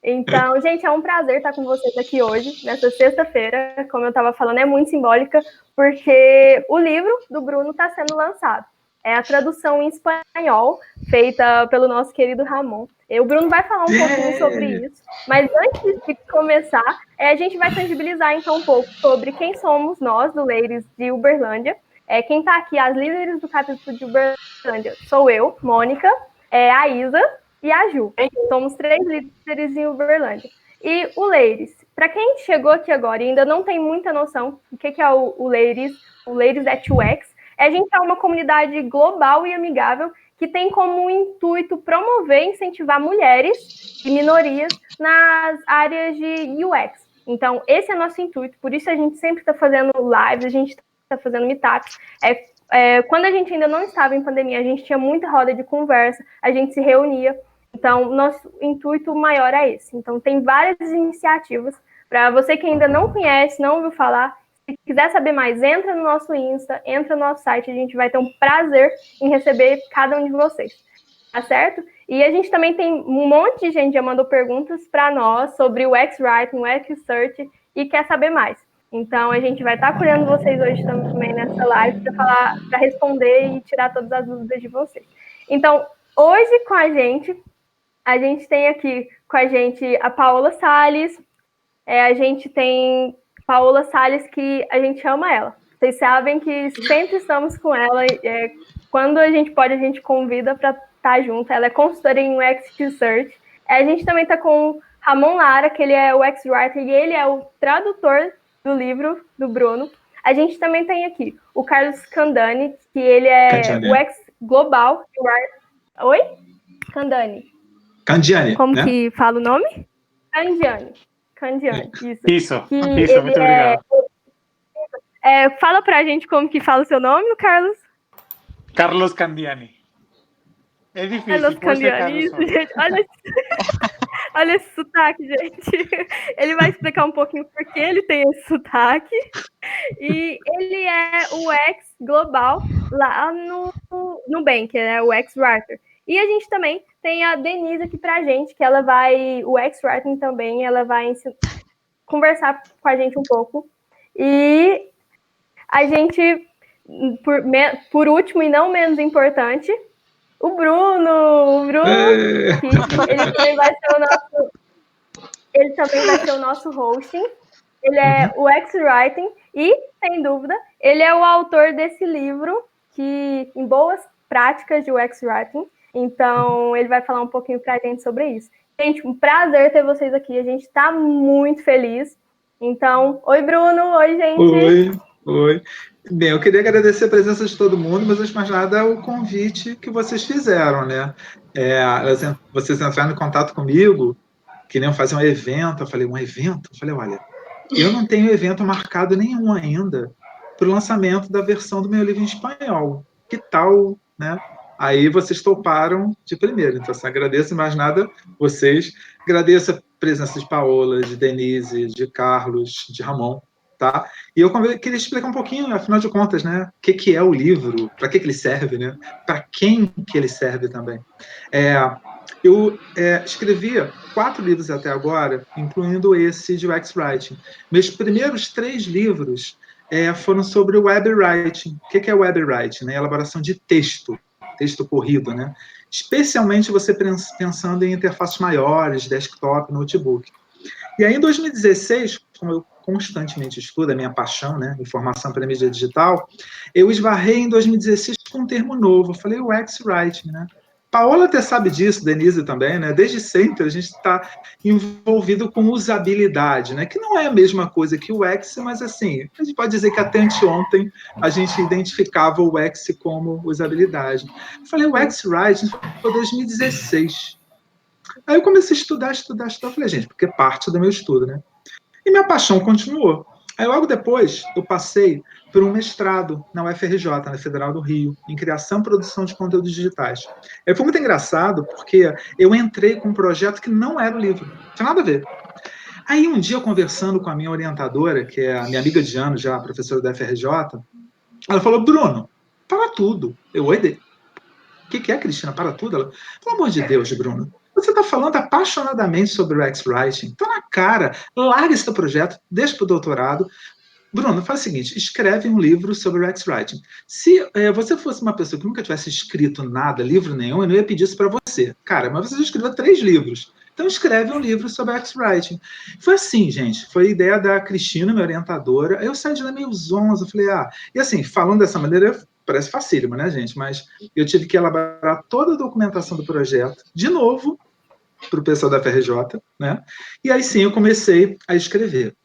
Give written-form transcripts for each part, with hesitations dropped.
Então, gente, é um prazer estar com vocês aqui hoje, nessa sexta-feira. Como eu estava falando, é muito simbólica, porque o livro do Bruno está sendo lançado. É a tradução em espanhol, feita pelo nosso querido Ramon. O Bruno vai falar um pouquinho sobre isso, mas antes de começar, a gente vai tangibilizar então um pouco sobre quem somos nós, do Ladies de Uberlândia. Quem está aqui, as líderes do capítulo de Uberlândia, sou eu, Mônica, a Isa e a Ju. Somos 3 líderes em Uberlândia. E o Ladies, para quem chegou aqui agora e ainda não tem muita noção do que é o Ladies at UX, a gente é uma comunidade global e amigável que tem como intuito promover e incentivar mulheres e minorias nas áreas de UX. Então, esse é nosso intuito, por isso a gente sempre está fazendo lives, a gente está fazendo meetups. Quando a gente ainda não estava em pandemia, a gente tinha muita roda de conversa, a gente se reunia. Então, nosso intuito maior é esse. Então, tem várias iniciativas. Para você que ainda não conhece, não ouviu falar, se quiser saber mais, entra no nosso Insta, entra no nosso site, a gente vai ter um prazer em receber cada um de vocês. Tá certo? E a gente também tem um monte de gente que já mandou perguntas para nós sobre o X-Writing, o X-Search e quer saber mais. Então, a gente vai estar acolhendo vocês hoje também nessa live para responder e tirar todas as dúvidas de vocês. Então, hoje com a gente tem aqui com a gente a Paola Salles. A gente tem Paola Salles, que a gente ama ela. Vocês sabem que sempre estamos com ela. Quando a gente pode, a gente convida para estar junto. Ela é consultora em UX Research. A gente também está com o Ramon Lara, que ele é o UX Writer e ele é o tradutor do livro do Bruno. A gente também tem aqui o Carlos Candani, que ele é UX Global. Oi? Candiani. Como né? Que fala o nome? Candiani, isso. Isso, muito obrigado. Fala pra gente como que fala o seu nome, Carlos. Carlos Candiani. É difícil. Carlos Candiani, isso, gente. Olha esse sotaque, gente. Ele vai explicar um pouquinho por que ele tem esse sotaque. E ele é o UX Global lá no Nubank, né? O UX Writer. E a gente também tem a Denise aqui pra gente, que ela vai, o X-Writing também, ela vai conversar com a gente um pouco. E a gente, por último e não menos importante, o Bruno, que ele também vai ser o nosso hosting. Ele é o X-Writing e, sem dúvida, ele é o autor desse livro, que em boas práticas de X-Writing. Então, ele vai falar um pouquinho pra gente sobre isso. Gente, um prazer ter vocês aqui. A gente tá muito feliz. Então, oi, Bruno. Oi, gente. Oi. Bem, eu queria agradecer a presença de todo mundo, mas antes de mais nada, o convite que vocês fizeram, né? Vocês entraram em contato comigo, queriam fazer um evento. Eu falei, um evento? Eu falei, olha, eu não tenho evento marcado nenhum ainda para o lançamento da versão do meu livro em espanhol. Que tal, né? Aí vocês toparam de primeiro. Então, assim, agradeço mais nada vocês. Agradeço a presença de Paola, de Denise, de Carlos, de Ramon, tá? E eu queria explicar um pouquinho, afinal de contas, né? O que é o livro, para que ele serve, né? Para quem que ele serve também. Eu escrevi 4 livros até agora, incluindo esse de UX Writing. Meus primeiros 3 livros foram sobre o web writing. O que é web writing? Né? Elaboração de texto corrido, né? Especialmente você pensando em interfaces maiores, desktop, notebook. E aí, em 2016, como eu constantemente estudo, a minha paixão, né, informação para a mídia digital, eu esbarrei em 2016 com um termo novo, eu falei UX Writing, né? Paola até sabe disso, Denise também, né? Desde sempre a gente está envolvido com usabilidade, né? Que não é a mesma coisa que o UX, mas assim, a gente pode dizer que até anteontem a gente identificava o UX como usabilidade. Eu falei, o UX Writing foi 2016. Aí eu comecei a estudar, eu falei, gente, porque parte do meu estudo, né? E minha paixão continuou. Aí logo depois eu passei por um mestrado na UFRJ, na Federal do Rio, em criação e produção de conteúdos digitais. Foi muito engraçado porque eu entrei com um projeto que não era o livro, não tinha nada a ver. Aí um dia, conversando com a minha orientadora, que é a minha amiga de anos já, professora da UFRJ, ela falou, Bruno, para tudo. Eu, oi, o que é, Cristina? Para tudo? Ela, pelo amor de Deus, Bruno, Você está falando apaixonadamente sobre o X-Writing. Então, na cara, larga esse teu projeto, deixa para o doutorado. Bruno, faz o seguinte, escreve um livro sobre o X-Writing. Se você fosse uma pessoa que nunca tivesse escrito nada, livro nenhum, eu não ia pedir isso para você. Cara, mas você já escreveu 3 livros. Então escreve um livro sobre X-Writing. Foi assim, gente, foi a ideia da Cristina, minha orientadora. Aí eu saí de lá meio zonzo, eu falei, E assim, falando dessa maneira, parece facílimo, né, gente? Mas eu tive que elaborar toda a documentação do projeto, de novo, para o pessoal da FRJ, né? E aí sim eu comecei a escrever.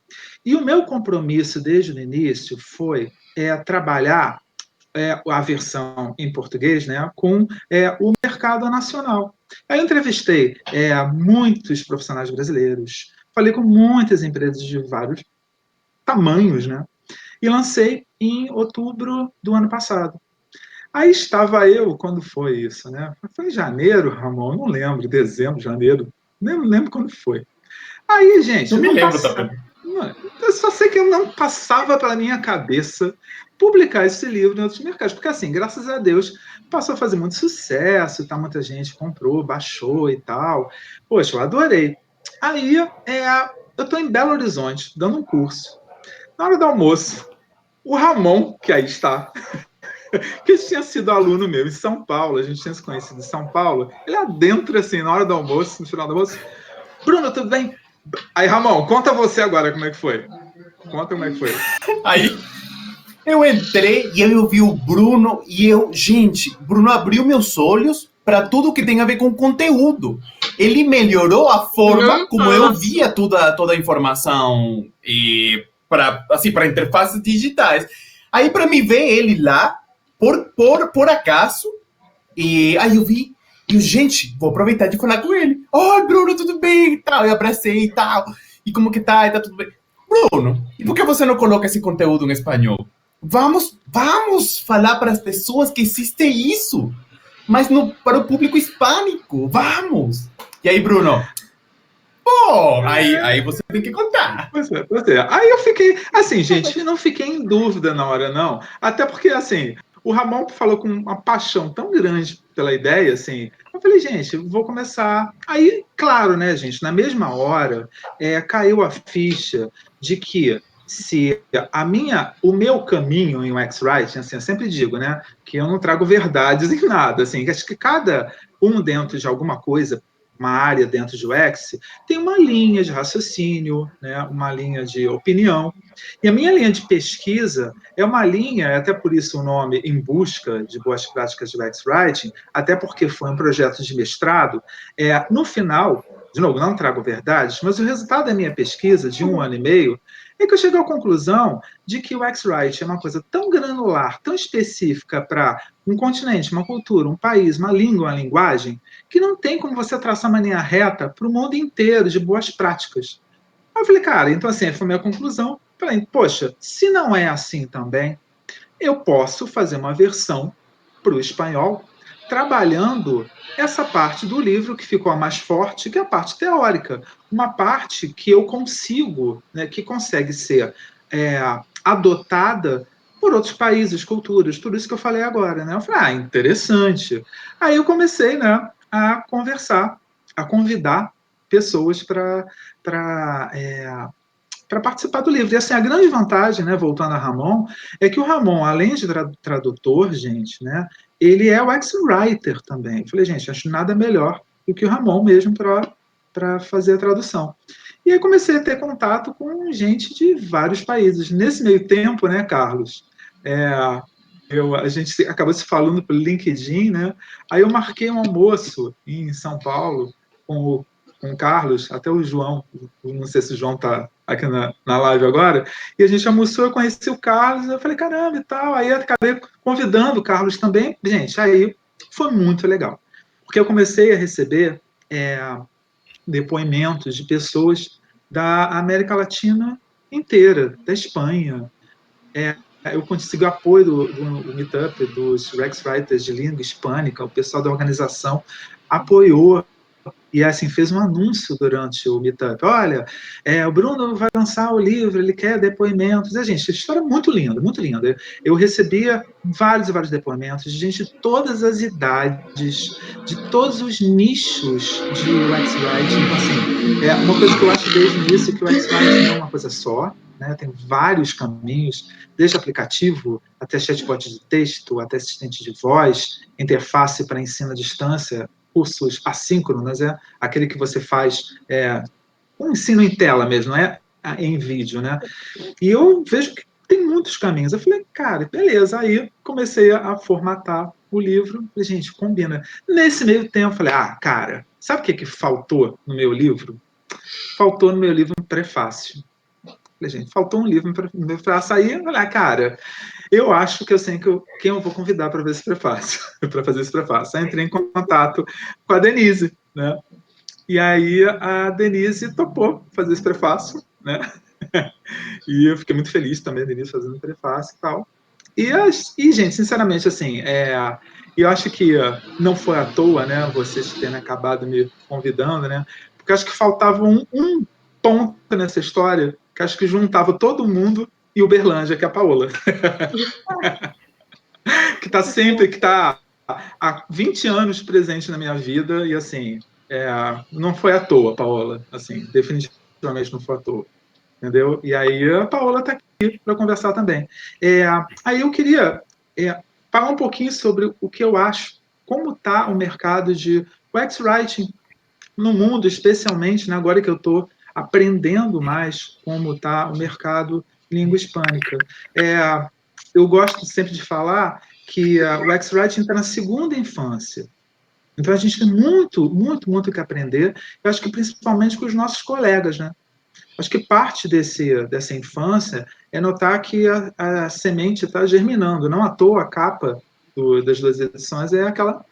E o meu compromisso desde o início foi trabalhar a versão em português, né, com o mercado nacional. Aí eu entrevistei muitos profissionais brasileiros, falei com muitas empresas de vários tamanhos, né, e lancei em outubro do ano passado. Aí estava eu, quando foi isso, né? Foi em janeiro, Ramon, não lembro, dezembro, janeiro, nem lembro quando foi. Aí, gente, não me lembro também. Eu só sei que eu não passava pela minha cabeça publicar esse livro em outros mercados, porque assim, graças a Deus, passou a fazer muito sucesso, tá? Muita gente comprou, baixou e tal. Poxa, eu adorei. Aí, eu estou em Belo Horizonte, dando um curso. Na hora do almoço, o Ramon, que aí está, que tinha sido aluno meu em São Paulo, a gente tinha se conhecido em São Paulo, ele adentra assim, na hora do almoço, no final do almoço, Bruno, tudo bem? Aí, Ramon, conta você agora como é que foi. Conta como é que foi. Aí eu entrei e eu vi o Bruno e gente, Bruno abriu meus olhos para tudo que tem a ver com conteúdo. Ele melhorou a forma como eu via toda a informação e para interfaces digitais. Aí para mim ver ele lá por acaso e aí eu vi gente, vou aproveitar de falar com ele. Bruno, tudo bem? E tal, eu abracei e tal. E como que tá? E tá tudo bem. Bruno, e por que você não coloca esse conteúdo em espanhol? Vamos falar para as pessoas que existe isso, mas para o público hispânico. Vamos! E aí, Bruno? Aí você tem que contar. Pois é. Aí eu fiquei, assim, gente, não fiquei em dúvida na hora, não. Até porque, assim, o Ramon falou com uma paixão tão grande pela ideia, assim, eu falei, gente, vou começar. Aí, claro, né, gente, na mesma hora, caiu a ficha de que se o meu caminho em UX-Writing, assim, eu sempre digo, né, que eu não trago verdades em nada, assim, acho que cada um dentro de alguma coisa, uma área dentro de UX, tem uma linha de raciocínio, né, uma linha de opinião, e a minha linha de pesquisa é uma linha, até por isso o nome Em Busca de Boas Práticas de UX Writing, até porque foi um projeto de mestrado, no final, de novo, não trago verdades, mas o resultado da minha pesquisa, de 1 ano e meio, é que eu cheguei à conclusão de que o X-Writing é uma coisa tão granular, tão específica para um continente, uma cultura, um país, uma língua, uma linguagem, que não tem como você traçar uma linha reta para o mundo inteiro de boas práticas. Aí eu falei, cara, então assim, foi a minha conclusão. Falei, poxa, se não é assim também, eu posso fazer uma versão para o espanhol, trabalhando essa parte do livro que ficou a mais forte, que é a parte teórica. Uma parte que eu consigo, né, que consegue ser adotada por outros países, culturas, tudo isso que eu falei agora. Né? Eu falei, interessante. Aí eu comecei, né, a conversar, a convidar pessoas para participar do livro. E assim, a grande vantagem, né, voltando a Ramon, é que o Ramon, além de tradutor, gente, né, ele é o ex-writer também. Eu falei, gente, acho nada melhor do que o Ramon mesmo para fazer a tradução. E aí comecei a ter contato com gente de vários países. Nesse meio tempo, né, Carlos, a gente acabou se falando pelo LinkedIn, né? Aí eu marquei um almoço em São Paulo com o Carlos, até o João, não sei se o João está aqui na live agora, e a gente almoçou, eu conheci o Carlos, eu falei, caramba, e tal, aí eu acabei convidando o Carlos também, gente, aí foi muito legal, porque eu comecei a receber depoimentos de pessoas da América Latina inteira, da Espanha, eu consegui o apoio do Meetup, dos Rex Writers de língua hispânica, o pessoal da organização apoiou e assim, fez um anúncio durante o Meetup. Olha, o Bruno vai lançar o livro, ele quer depoimentos. Gente, a história é muito linda, muito linda. Eu recebia vários e vários depoimentos de gente de todas as idades, de todos os nichos de UX Writing. Então, assim, uma coisa que eu acho desde o início é que o UX Writing não é uma coisa só, né? Tem vários caminhos, desde aplicativo até chatbot de texto, até assistente de voz, interface para ensino à distância, cursos assíncronos, aquele que você faz um ensino em tela mesmo, não é em vídeo, né? E eu vejo que tem muitos caminhos. Eu falei, cara, beleza. Aí comecei a formatar o livro. Falei, gente, combina. Nesse meio tempo, eu falei, cara, sabe o que faltou no meu livro? Faltou no meu livro um prefácio. Falei, gente, faltou um livro no meu prefácio. Aí eu falei, cara, eu acho que eu sei quem eu vou convidar para ver esse prefácio, para fazer esse prefácio. Aí entrei em contato com a Denise, né? E aí a Denise topou fazer esse prefácio, né? E eu fiquei muito feliz também, a Denise fazendo o prefácio e tal. E gente, sinceramente, assim, eu acho que não foi à toa, né, vocês terem acabado me convidando, né? Porque acho que faltava um ponto nessa história que acho que juntava todo mundo e Uberlândia, que é a Paola. que está há 20 anos presente na minha vida e, assim, não foi à toa, Paola. Assim, definitivamente não foi à toa. Entendeu? E aí a Paola está aqui para conversar também. Aí eu queria falar um pouquinho sobre o que eu acho, como está o mercado de UX Writing no mundo, especialmente, né, agora que eu estou aprendendo mais como está o mercado língua hispânica. Eu gosto sempre de falar que o UX Writing está na segunda infância. Então, a gente tem muito, muito, muito o que aprender. Eu acho que principalmente com os nossos colegas, né? Acho que parte dessa infância é notar que a semente está germinando. Não à toa a capa das 2 edições é aquela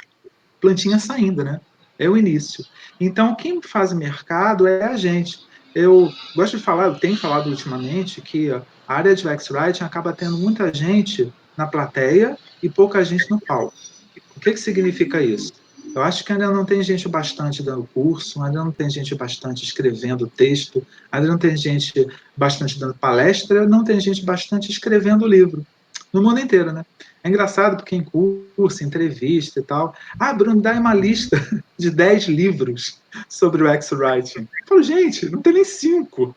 plantinha saindo, né? É o início. Então, quem faz mercado é a gente. Eu gosto de falar, eu tenho falado ultimamente, que a área de UX Writing acaba tendo muita gente na plateia e pouca gente no palco. O que significa isso? Eu acho que ainda não tem gente bastante dando curso, ainda não tem gente bastante escrevendo texto, ainda não tem gente bastante dando palestra, não tem gente bastante escrevendo livro. No mundo inteiro, né? É engraçado porque em curso, entrevista e tal, Bruno, dá uma lista de 10 livros sobre o X-Writing. Eu falo, gente, não tem nem 5.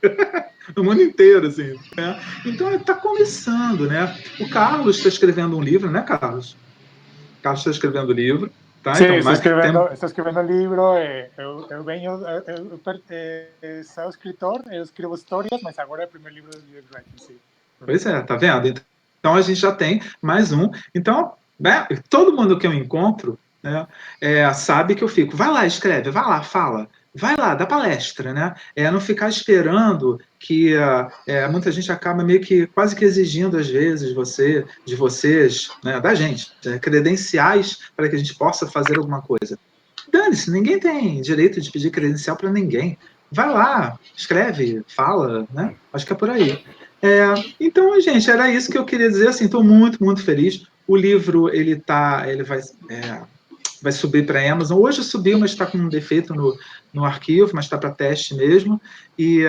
No mundo inteiro, assim. Né? Então, está começando, né? O Carlos está escrevendo um livro, né, Carlos? Carlos está escrevendo livro. Tá? Sí, Então, estoy escribiendo el libro, sou escritor, eu escrevo histórias, mas agora é o primeiro livro de UX Writing, sim. Pois é, tá vendo? Então a gente já tem mais um. Então, né, todo mundo que eu encontro, né, sabe que eu fico, vai lá, escreve, vai lá, fala, vai lá, dá palestra, né? Não ficar esperando que muita gente acaba meio que quase que exigindo às vezes de vocês, né, da gente, credenciais para que a gente possa fazer alguma coisa. Dane-se, ninguém tem direito de pedir credencial para ninguém. Vai lá, escreve, fala, né? Acho que é por aí. Então, gente, era isso que eu queria dizer. Assim, estou muito, muito feliz. O livro ele vai subir para a Amazon. Hoje subiu, mas está com um defeito no arquivo, mas está para teste mesmo. E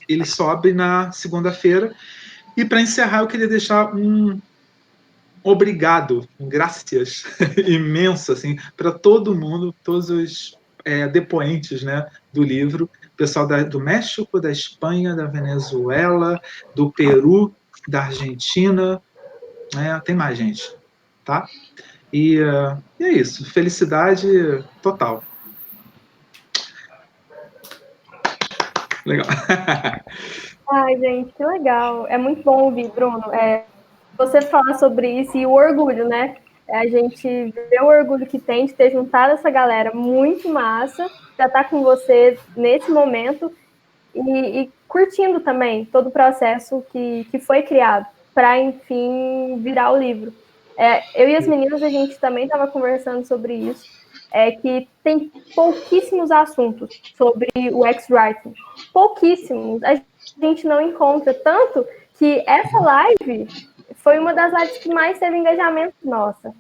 ele sobe na segunda-feira. E para encerrar, eu queria deixar um obrigado, graças imenso assim, para todo mundo, todos os depoentes, né, do livro, pessoal do México, da Espanha, da Venezuela, do Peru, da Argentina, tem mais gente, tá? E é isso, felicidade total. Legal. Ai, gente, que legal. É muito bom ouvir, Bruno. Você falar sobre isso e o orgulho, né? A gente vê o orgulho que tem de ter juntado essa galera muito massa, já estar com você nesse momento e curtindo também todo o processo que foi criado para, enfim, virar o livro. Eu e as meninas, a gente também estava conversando sobre isso, que tem pouquíssimos assuntos sobre o X-Writing. Pouquíssimos. A gente não encontra tanto que essa live foi uma das lives que mais teve engajamento nossa.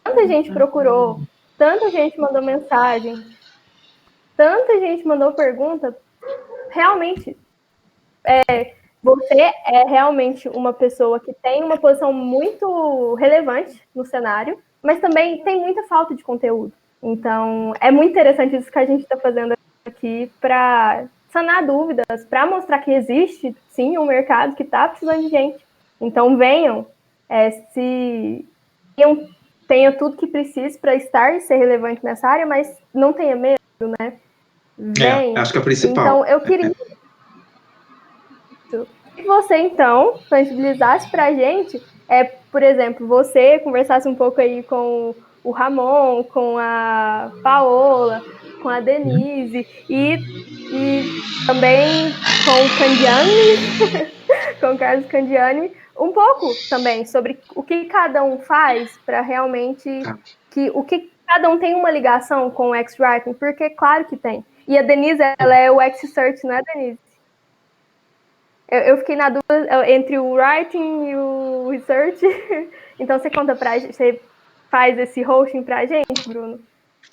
Tanta gente procurou, tanta gente mandou mensagem. tanta gente mandou pergunta. Realmente, você é realmente uma pessoa que tem uma posição muito relevante no cenário, mas também tem muita falta de conteúdo. Então, é muito interessante isso que a gente está fazendo aqui para sanar dúvidas, para mostrar que existe, sim, um mercado que está precisando de gente. Então, venham, tenha tudo que precise para estar e ser relevante nessa área, mas não tenha medo, né? Venham. Acho que é o principal. Então, eu queria que você, então, sensibilizasse para a gente, por exemplo, você conversasse um pouco aí com o Ramon, com a Paola, com a Denise e também com o Candiani, com o Carlos Candiani, um pouco também sobre o que cada um faz para realmente o que cada um tem uma ligação com o X-Writing, porque claro que tem. E a Denise, ela é o X-Search, não é, Denise? Eu fiquei na dúvida entre o writing e o research. Então você conta pra gente, você faz esse hosting pra gente, Bruno?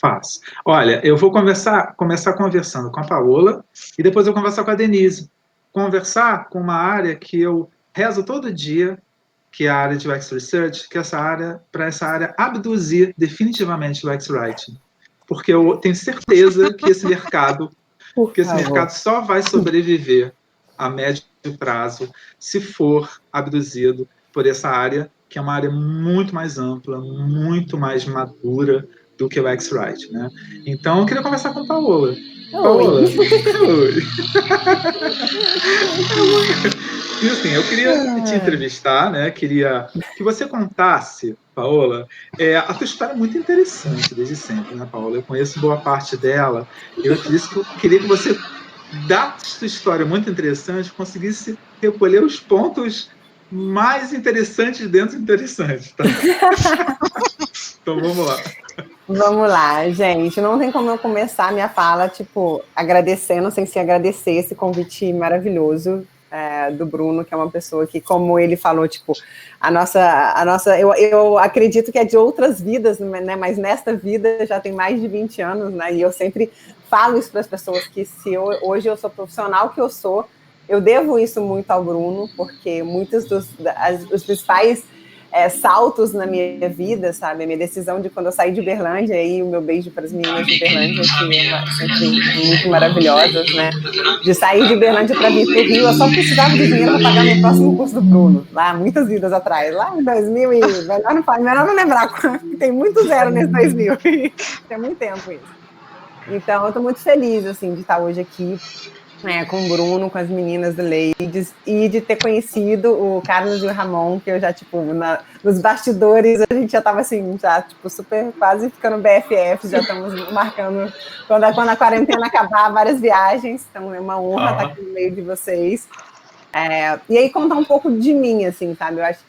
Faço. Olha, eu vou começar conversando com a Paola e depois eu conversar com a Denise. Conversar com uma área que eu rezo todo dia, que é a área de UX Research, que é para essa área abduzir definitivamente o UX Writing. Porque eu tenho certeza que esse mercado só vai sobreviver a médio prazo se for abduzido por essa área, que é uma área muito mais ampla, muito mais madura do que o X-Writing, né? Então, eu queria conversar com a Paola. Paola. Oi. E assim, eu queria te entrevistar, né? Queria que você contasse, Paola, a tua história é muito interessante desde sempre, né, Paola? Eu conheço boa parte dela. Eu queria que você, da sua história muito interessante, conseguisse recolher os pontos mais interessantes dentro do interessante, tá? Então, vamos lá. Vamos lá, gente. Não tem como eu começar a minha fala, agradecendo, sem se agradecer esse convite maravilhoso do Bruno, que é uma pessoa que, como ele falou, a nossa eu acredito que é de outras vidas, né? Mas nesta vida já tem mais de 20 anos, né? E eu sempre falo isso para as pessoas, que hoje eu sou profissional que eu sou, eu devo isso muito ao Bruno, porque muitos os principais saltos na minha vida, sabe? A minha decisão de quando eu saí de Uberlândia, e o meu beijo para as meninas de Uberlândia, que sempre muito maravilhosas, né? De sair de Uberlândia para vir para o Rio, eu só precisava de dinheiro para pagar meu próximo curso do Bruno, lá, muitas vidas atrás, lá em 2000, melhor não lembrar, tem muito zero nesse 2000, tem muito tempo isso. Então, eu estou muito feliz, assim, de estar hoje aqui, com o Bruno, com as meninas do Ladies, e de ter conhecido o Carlos e o Ramon, que eu já, nos bastidores, a gente já estava assim, super, quase ficando BFF, já estamos marcando, quando a quarentena acabar, várias viagens, então é uma honra estar aqui no meio de vocês. E aí contar um pouco de mim, assim, sabe, eu acho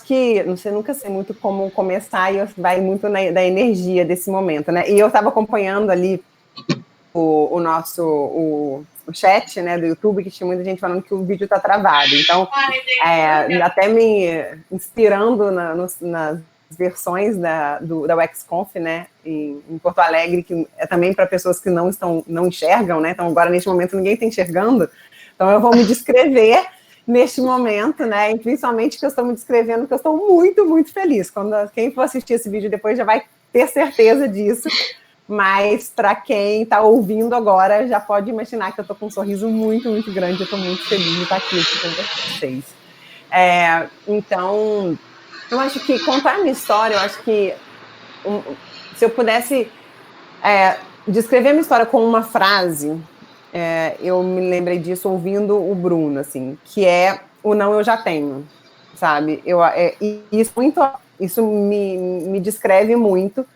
que, não sei, nunca sei muito como começar, e vai muito da energia desse momento, né, e eu estava acompanhando ali o nosso chat, né, do YouTube, que tinha muita gente falando que o vídeo está travado. Então, até me inspirando nas versões da UXConf, né, em Porto Alegre, que é também para pessoas que não enxergam, né, então agora neste momento ninguém está enxergando, então eu vou me descrever neste momento, né, e principalmente que eu estou me descrevendo, que eu estou muito, muito feliz. Quem for assistir esse vídeo depois já vai ter certeza disso. Mas para quem está ouvindo agora, já pode imaginar que eu estou com um sorriso muito, muito grande. Eu estou muito feliz de estar aqui com vocês. Então, eu acho que contar a minha história, eu acho que se eu pudesse descrever a minha história com uma frase, eu me lembrei disso ouvindo o Bruno, assim, que é o não eu já tenho, sabe? Isso me descreve muito.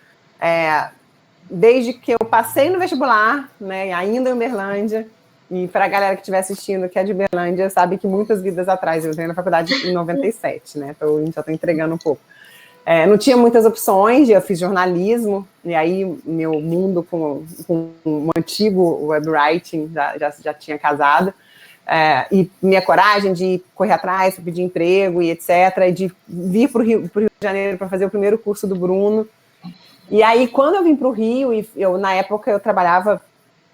Desde que eu passei no vestibular, né, ainda em Uberlândia, e para a galera que estiver assistindo, que é de Uberlândia, sabe que muitas vidas atrás, eu entrei na faculdade em 97, né, então já estou entregando um pouco. Não tinha muitas opções, eu fiz jornalismo, e aí meu mundo com o antigo webwriting já tinha casado, e minha coragem de correr atrás, pedir emprego e etc., e de vir para o Rio de Janeiro para fazer o primeiro curso do Bruno, E aí, quando eu vim para o Rio, na época eu trabalhava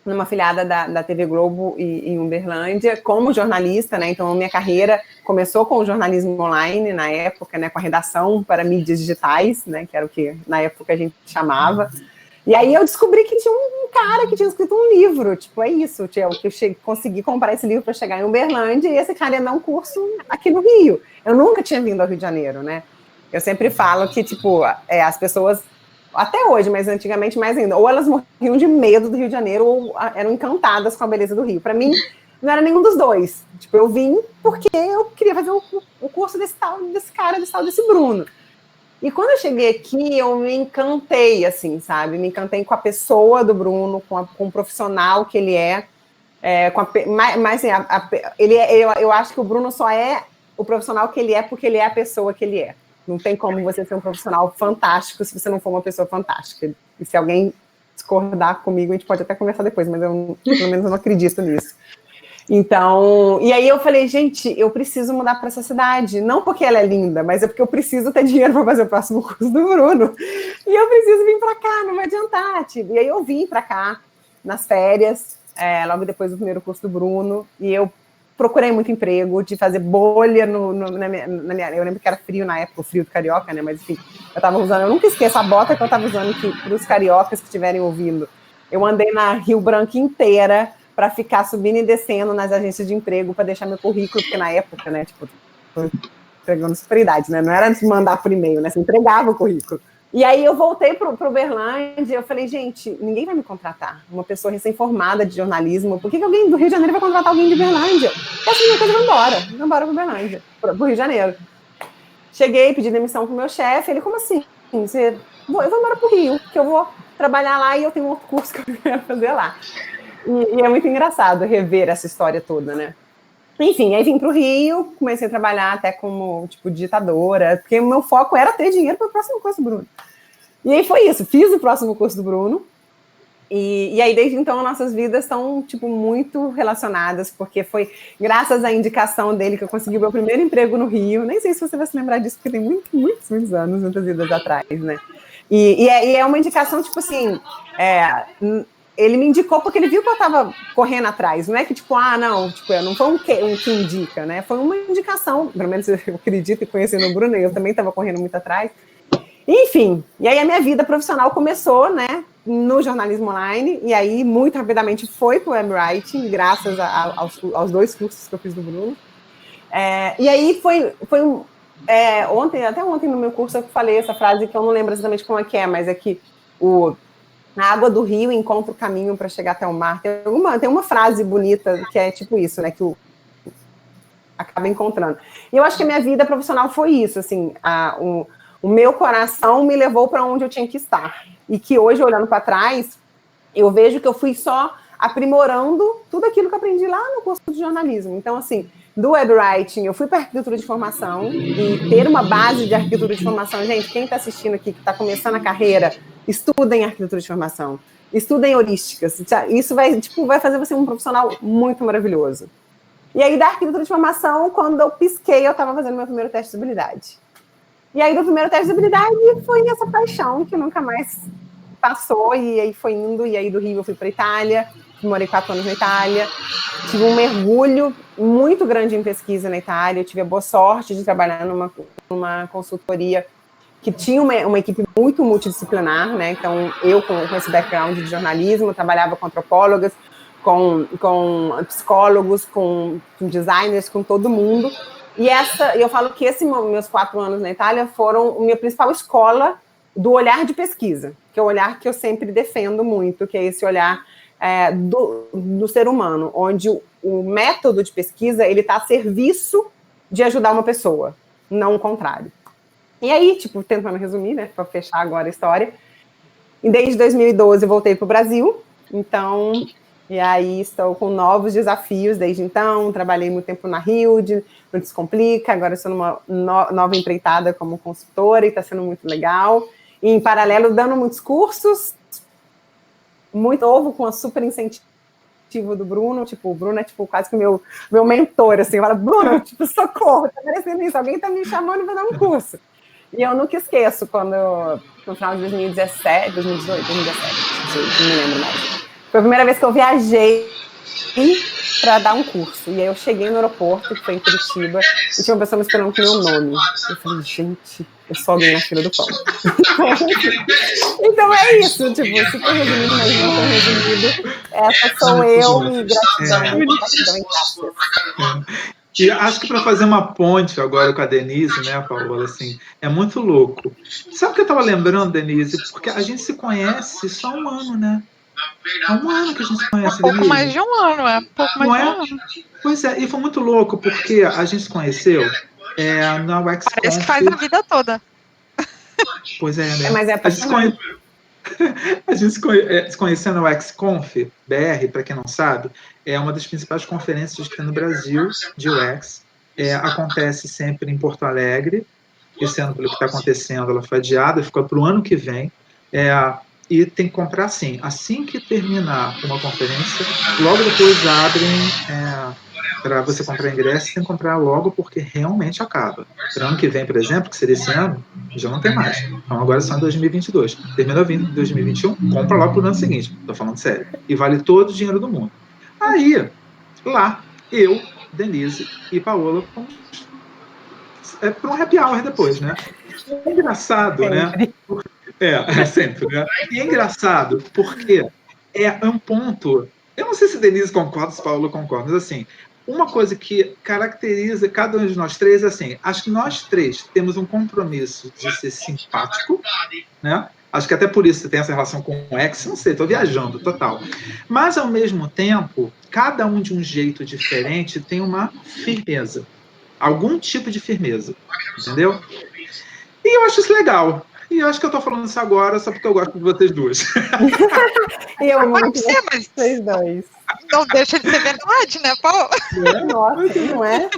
numa afiliada da TV Globo em Uberlândia, como jornalista, né? Então, a minha carreira começou com o jornalismo online, na época, né? Com a redação para mídias digitais, né? Que era o que, na época, a gente chamava. E aí, eu descobri que tinha um cara que tinha escrito um livro, tipo, é isso, que eu consegui comprar esse livro para chegar em Uberlândia, e esse cara ia dar um curso aqui no Rio. Eu nunca tinha vindo ao Rio de Janeiro, né? Eu sempre falo que, tipo, as pessoas... Até hoje, mas antigamente mais ainda. Ou elas morriam de medo do Rio de Janeiro, ou eram encantadas com a beleza do Rio. Para mim, não era nenhum dos dois. Tipo, eu vim porque eu queria fazer o curso desse Bruno. E quando eu cheguei aqui, eu me encantei, assim, sabe? Me encantei com a pessoa do Bruno, com o profissional que ele é. Mas, assim, eu acho que o Bruno só é o profissional que ele é porque ele é a pessoa que ele é. Não tem como você ser um profissional fantástico se você não for uma pessoa fantástica. E se alguém discordar comigo, a gente pode até conversar depois, mas pelo menos eu não acredito nisso. Então, e aí eu falei, gente, eu preciso mudar para essa cidade. Não porque ela é linda, mas é porque eu preciso ter dinheiro para fazer o próximo curso do Bruno. E eu preciso vir para cá, não vai adiantar. Tipo. E aí eu vim para cá, nas férias, logo depois do primeiro curso do Bruno, e eu procurei muito emprego, de fazer bolha na minha... Eu lembro que era frio na época, o frio do carioca, né? Mas enfim, eu nunca esqueço a bota que eu estava usando para os cariocas que estiverem ouvindo. Eu andei na Rio Branco inteira para ficar subindo e descendo nas agências de emprego para deixar meu currículo, porque na época, né, tipo, entregando superioridade, né? Não era de mandar por e-mail, né? Você entregava o currículo. E aí eu voltei para o Uberlândia, eu falei, gente, ninguém vai me contratar. Uma pessoa recém-formada de jornalismo, por que alguém do Rio de Janeiro vai contratar alguém de Uberlândia? Essa é a minha coisa, vamos embora para Uberlândia, para o Rio de Janeiro. Cheguei, pedi demissão para o meu chefe, ele, como assim? Eu vou embora para o Rio, que eu vou trabalhar lá e eu tenho um outro curso que eu quero fazer lá. E é muito engraçado rever essa história toda, né? Enfim, aí vim para o Rio, comecei a trabalhar até como, tipo, digitadora, porque o meu foco era ter dinheiro para o próximo curso do Bruno. E aí foi isso, fiz o próximo curso do Bruno, e aí desde então nossas vidas estão, tipo, muito relacionadas, porque foi graças à indicação dele que eu consegui o meu primeiro emprego no Rio. Nem sei se você vai se lembrar disso, porque tem muitos anos, muitas vidas atrás, né? E é uma indicação, tipo assim... Ele me indicou porque ele viu que eu estava correndo atrás. Não é que, tipo, não, tipo, não foi um que indica, né? Foi uma indicação, pelo menos eu acredito e conhecendo o Bruno, eu também estava correndo muito atrás. Enfim, e aí a minha vida profissional começou, né, no jornalismo online, e aí muito rapidamente foi para o webwriting, graças aos 2 cursos que eu fiz do Bruno. E aí foi até ontem no meu curso eu falei essa frase que eu não lembro exatamente como é que é, mas é que a água do rio encontra o caminho para chegar até o mar. Tem uma frase bonita que é tipo isso, né? Que acaba encontrando. E eu acho que a minha vida profissional foi isso, assim, o meu coração me levou para onde eu tinha que estar. E que hoje, olhando para trás, eu vejo que eu fui só aprimorando tudo aquilo que eu aprendi lá no curso de jornalismo. Então, assim, do webwriting, eu fui para arquitetura de formação, e ter uma base de arquitetura de formação, gente, quem está assistindo aqui, que está começando a carreira, estudem arquitetura de formação, estudem heurísticas, isso vai fazer você um profissional muito maravilhoso. E aí, da arquitetura de formação, quando eu pisquei, eu estava fazendo meu primeiro teste de habilidade. E aí, do primeiro teste de habilidade, foi essa paixão que nunca mais passou, e aí foi indo, e aí do Rio eu fui para a Itália, morei 4 anos na Itália, tive um mergulho muito grande em pesquisa na Itália, eu tive a boa sorte de trabalhar numa consultoria que tinha uma equipe muito multidisciplinar, né? Então, eu com esse background de jornalismo, trabalhava com antropólogas, com psicólogos, com designers, com todo mundo. E eu falo que meus 4 anos na Itália foram a minha principal escola do olhar de pesquisa, que é o olhar que eu sempre defendo muito, que é esse olhar do ser humano, onde o método de pesquisa ele está a serviço de ajudar uma pessoa, não o contrário. E aí, tipo, tentando resumir, né, para fechar agora a história, e desde 2012 eu voltei para o Brasil, então, e aí estou com novos desafios desde então, trabalhei muito tempo na Hilde, no Descomplica, agora estou numa nova empreitada como consultora e está sendo muito legal, e em paralelo dando muitos cursos, muito novo, com a super incentivo do Bruno, tipo, o Bruno é tipo quase que o meu mentor, assim, fala, Bruno, tipo, socorro, tá merecendo isso, alguém tá me chamando para dar um curso. E eu nunca esqueço quando, no final de 2017, 2018, 2017, não me lembro mais. Foi a primeira vez que eu viajei para dar um curso. E aí eu cheguei no aeroporto, que foi em Curitiba, e tinha uma pessoa me esperando com meu nome. Eu falei, gente, eu sou alguém na fila do pão. Então é isso, tipo, super resumido, mas não tão resumido. Essa sou eu e gratidão em graças. E acho que para fazer uma ponte agora com a Denise, né, Paola, assim, é muito louco. Sabe o que eu estava lembrando, Denise? Porque a gente se conhece só há um ano, né? Há um ano que a gente se conhece, pouco Denise. mais de um ano, pouco mais Não de é? um ano. Pois é, e foi muito louco, porque a gente se conheceu na UX Parece que faz a vida toda. Pois é, né? Mas é apaixonante. A gente se conhecendo o UXConf BR, para quem não sabe, é uma das principais conferências que tem no Brasil de UX. Acontece sempre em Porto Alegre. Esse ano, pelo que está acontecendo, ela foi adiada, ficou para o ano que vem. E tem que comprar assim que terminar uma conferência, logo depois abrem para você comprar ingresso, tem que comprar logo, porque realmente acaba. Para o ano que vem, por exemplo, que seria esse ano, já não tem mais. Então agora é só em 2022. Terminou em 2021, compra logo para o ano seguinte. Estou falando sério. E vale todo o dinheiro do mundo. Aí, lá, eu, Denise e Paola fomos para um happy hour depois, né? É engraçado, né? Sempre, né? E é engraçado porque é um ponto. Eu não sei se Denise concorda, se Paulo concorda, mas assim, uma coisa que caracteriza cada um de nós três é assim: acho que nós três temos um compromisso de ser simpático, né? Acho que até por isso você tem essa relação com o ex, não sei, estou viajando, total. Mas, ao mesmo tempo, cada um de um jeito diferente tem uma firmeza. Algum tipo de firmeza, entendeu? E eu acho isso legal. E eu acho que eu tô falando isso agora só porque eu gosto de vocês duas. E eu amo Pode ser, mas vocês dois. não deixa de ser verdade, né, Paulo? Nossa, não é?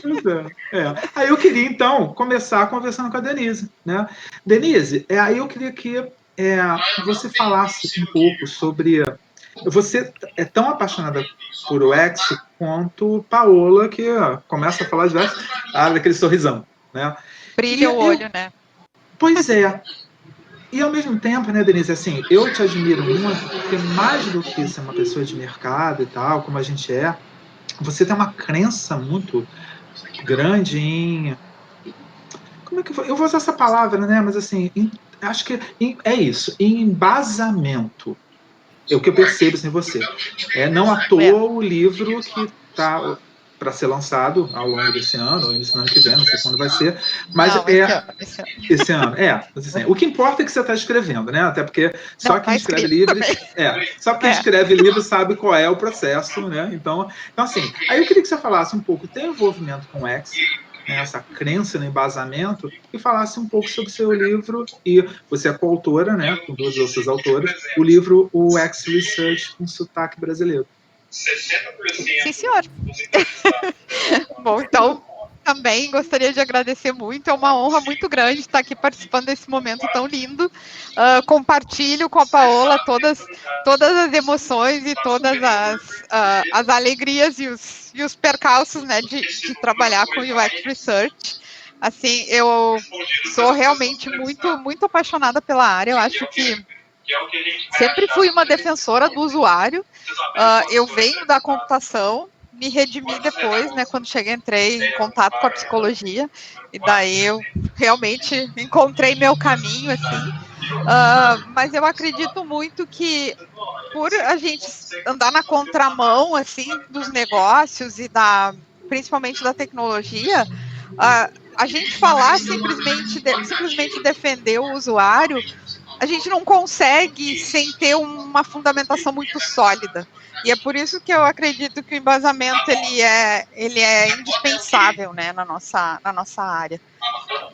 Aí eu queria, então, começar conversando com a Denise, né? Denise, aí eu queria que você falasse um pouco sobre... Você é tão apaixonada por UX quanto Paola, que começa a falar de UX, daquele sorrisão, né? Brilha o olho, né? Pois é. E ao mesmo tempo, né, Denise, assim, eu te admiro muito, porque mais do que ser uma pessoa de mercado e tal, como a gente você tem uma crença muito grande em... Como é que eu vou usar essa palavra, né? Mas assim, acho que é isso, em embasamento. É o que eu percebo em você. Não à toa o livro que está para ser lançado ao longo desse ano, ou início do ano que vem, não sei quando vai ser, mas não, esse ano. Mas, assim, o que importa é que você está escrevendo, né? Até porque só quem escreve livros, só quem escreve livro sabe qual é o processo, né? Então, assim, aí eu queria que você falasse um pouco, tem envolvimento com o X, né, essa crença no embasamento, e falasse um pouco sobre o seu livro, e você é coautora, né, com duas outras autoras, o livro O X Research com Sotaque Brasileiro. Sim, senhor. Bom, então, também gostaria de agradecer muito, é uma honra muito grande estar aqui participando desse momento tão lindo. Compartilho com a Paola todas as emoções e todas as alegrias e os percalços, né, de trabalhar com UX Research. Assim, eu sou realmente muito, muito apaixonada pela área, eu acho que sempre fui uma defensora do usuário. Eu venho da computação, me redimi depois, né, quando entrei em contato com a psicologia, e daí eu realmente encontrei meu caminho, assim. Mas eu acredito muito que, por a gente andar na contramão, assim, dos negócios e principalmente da tecnologia, a gente falar simplesmente defender o usuário, a gente não consegue sem ter uma fundamentação muito sólida. E é por isso que eu acredito que o embasamento ele é indispensável, né, na nossa área.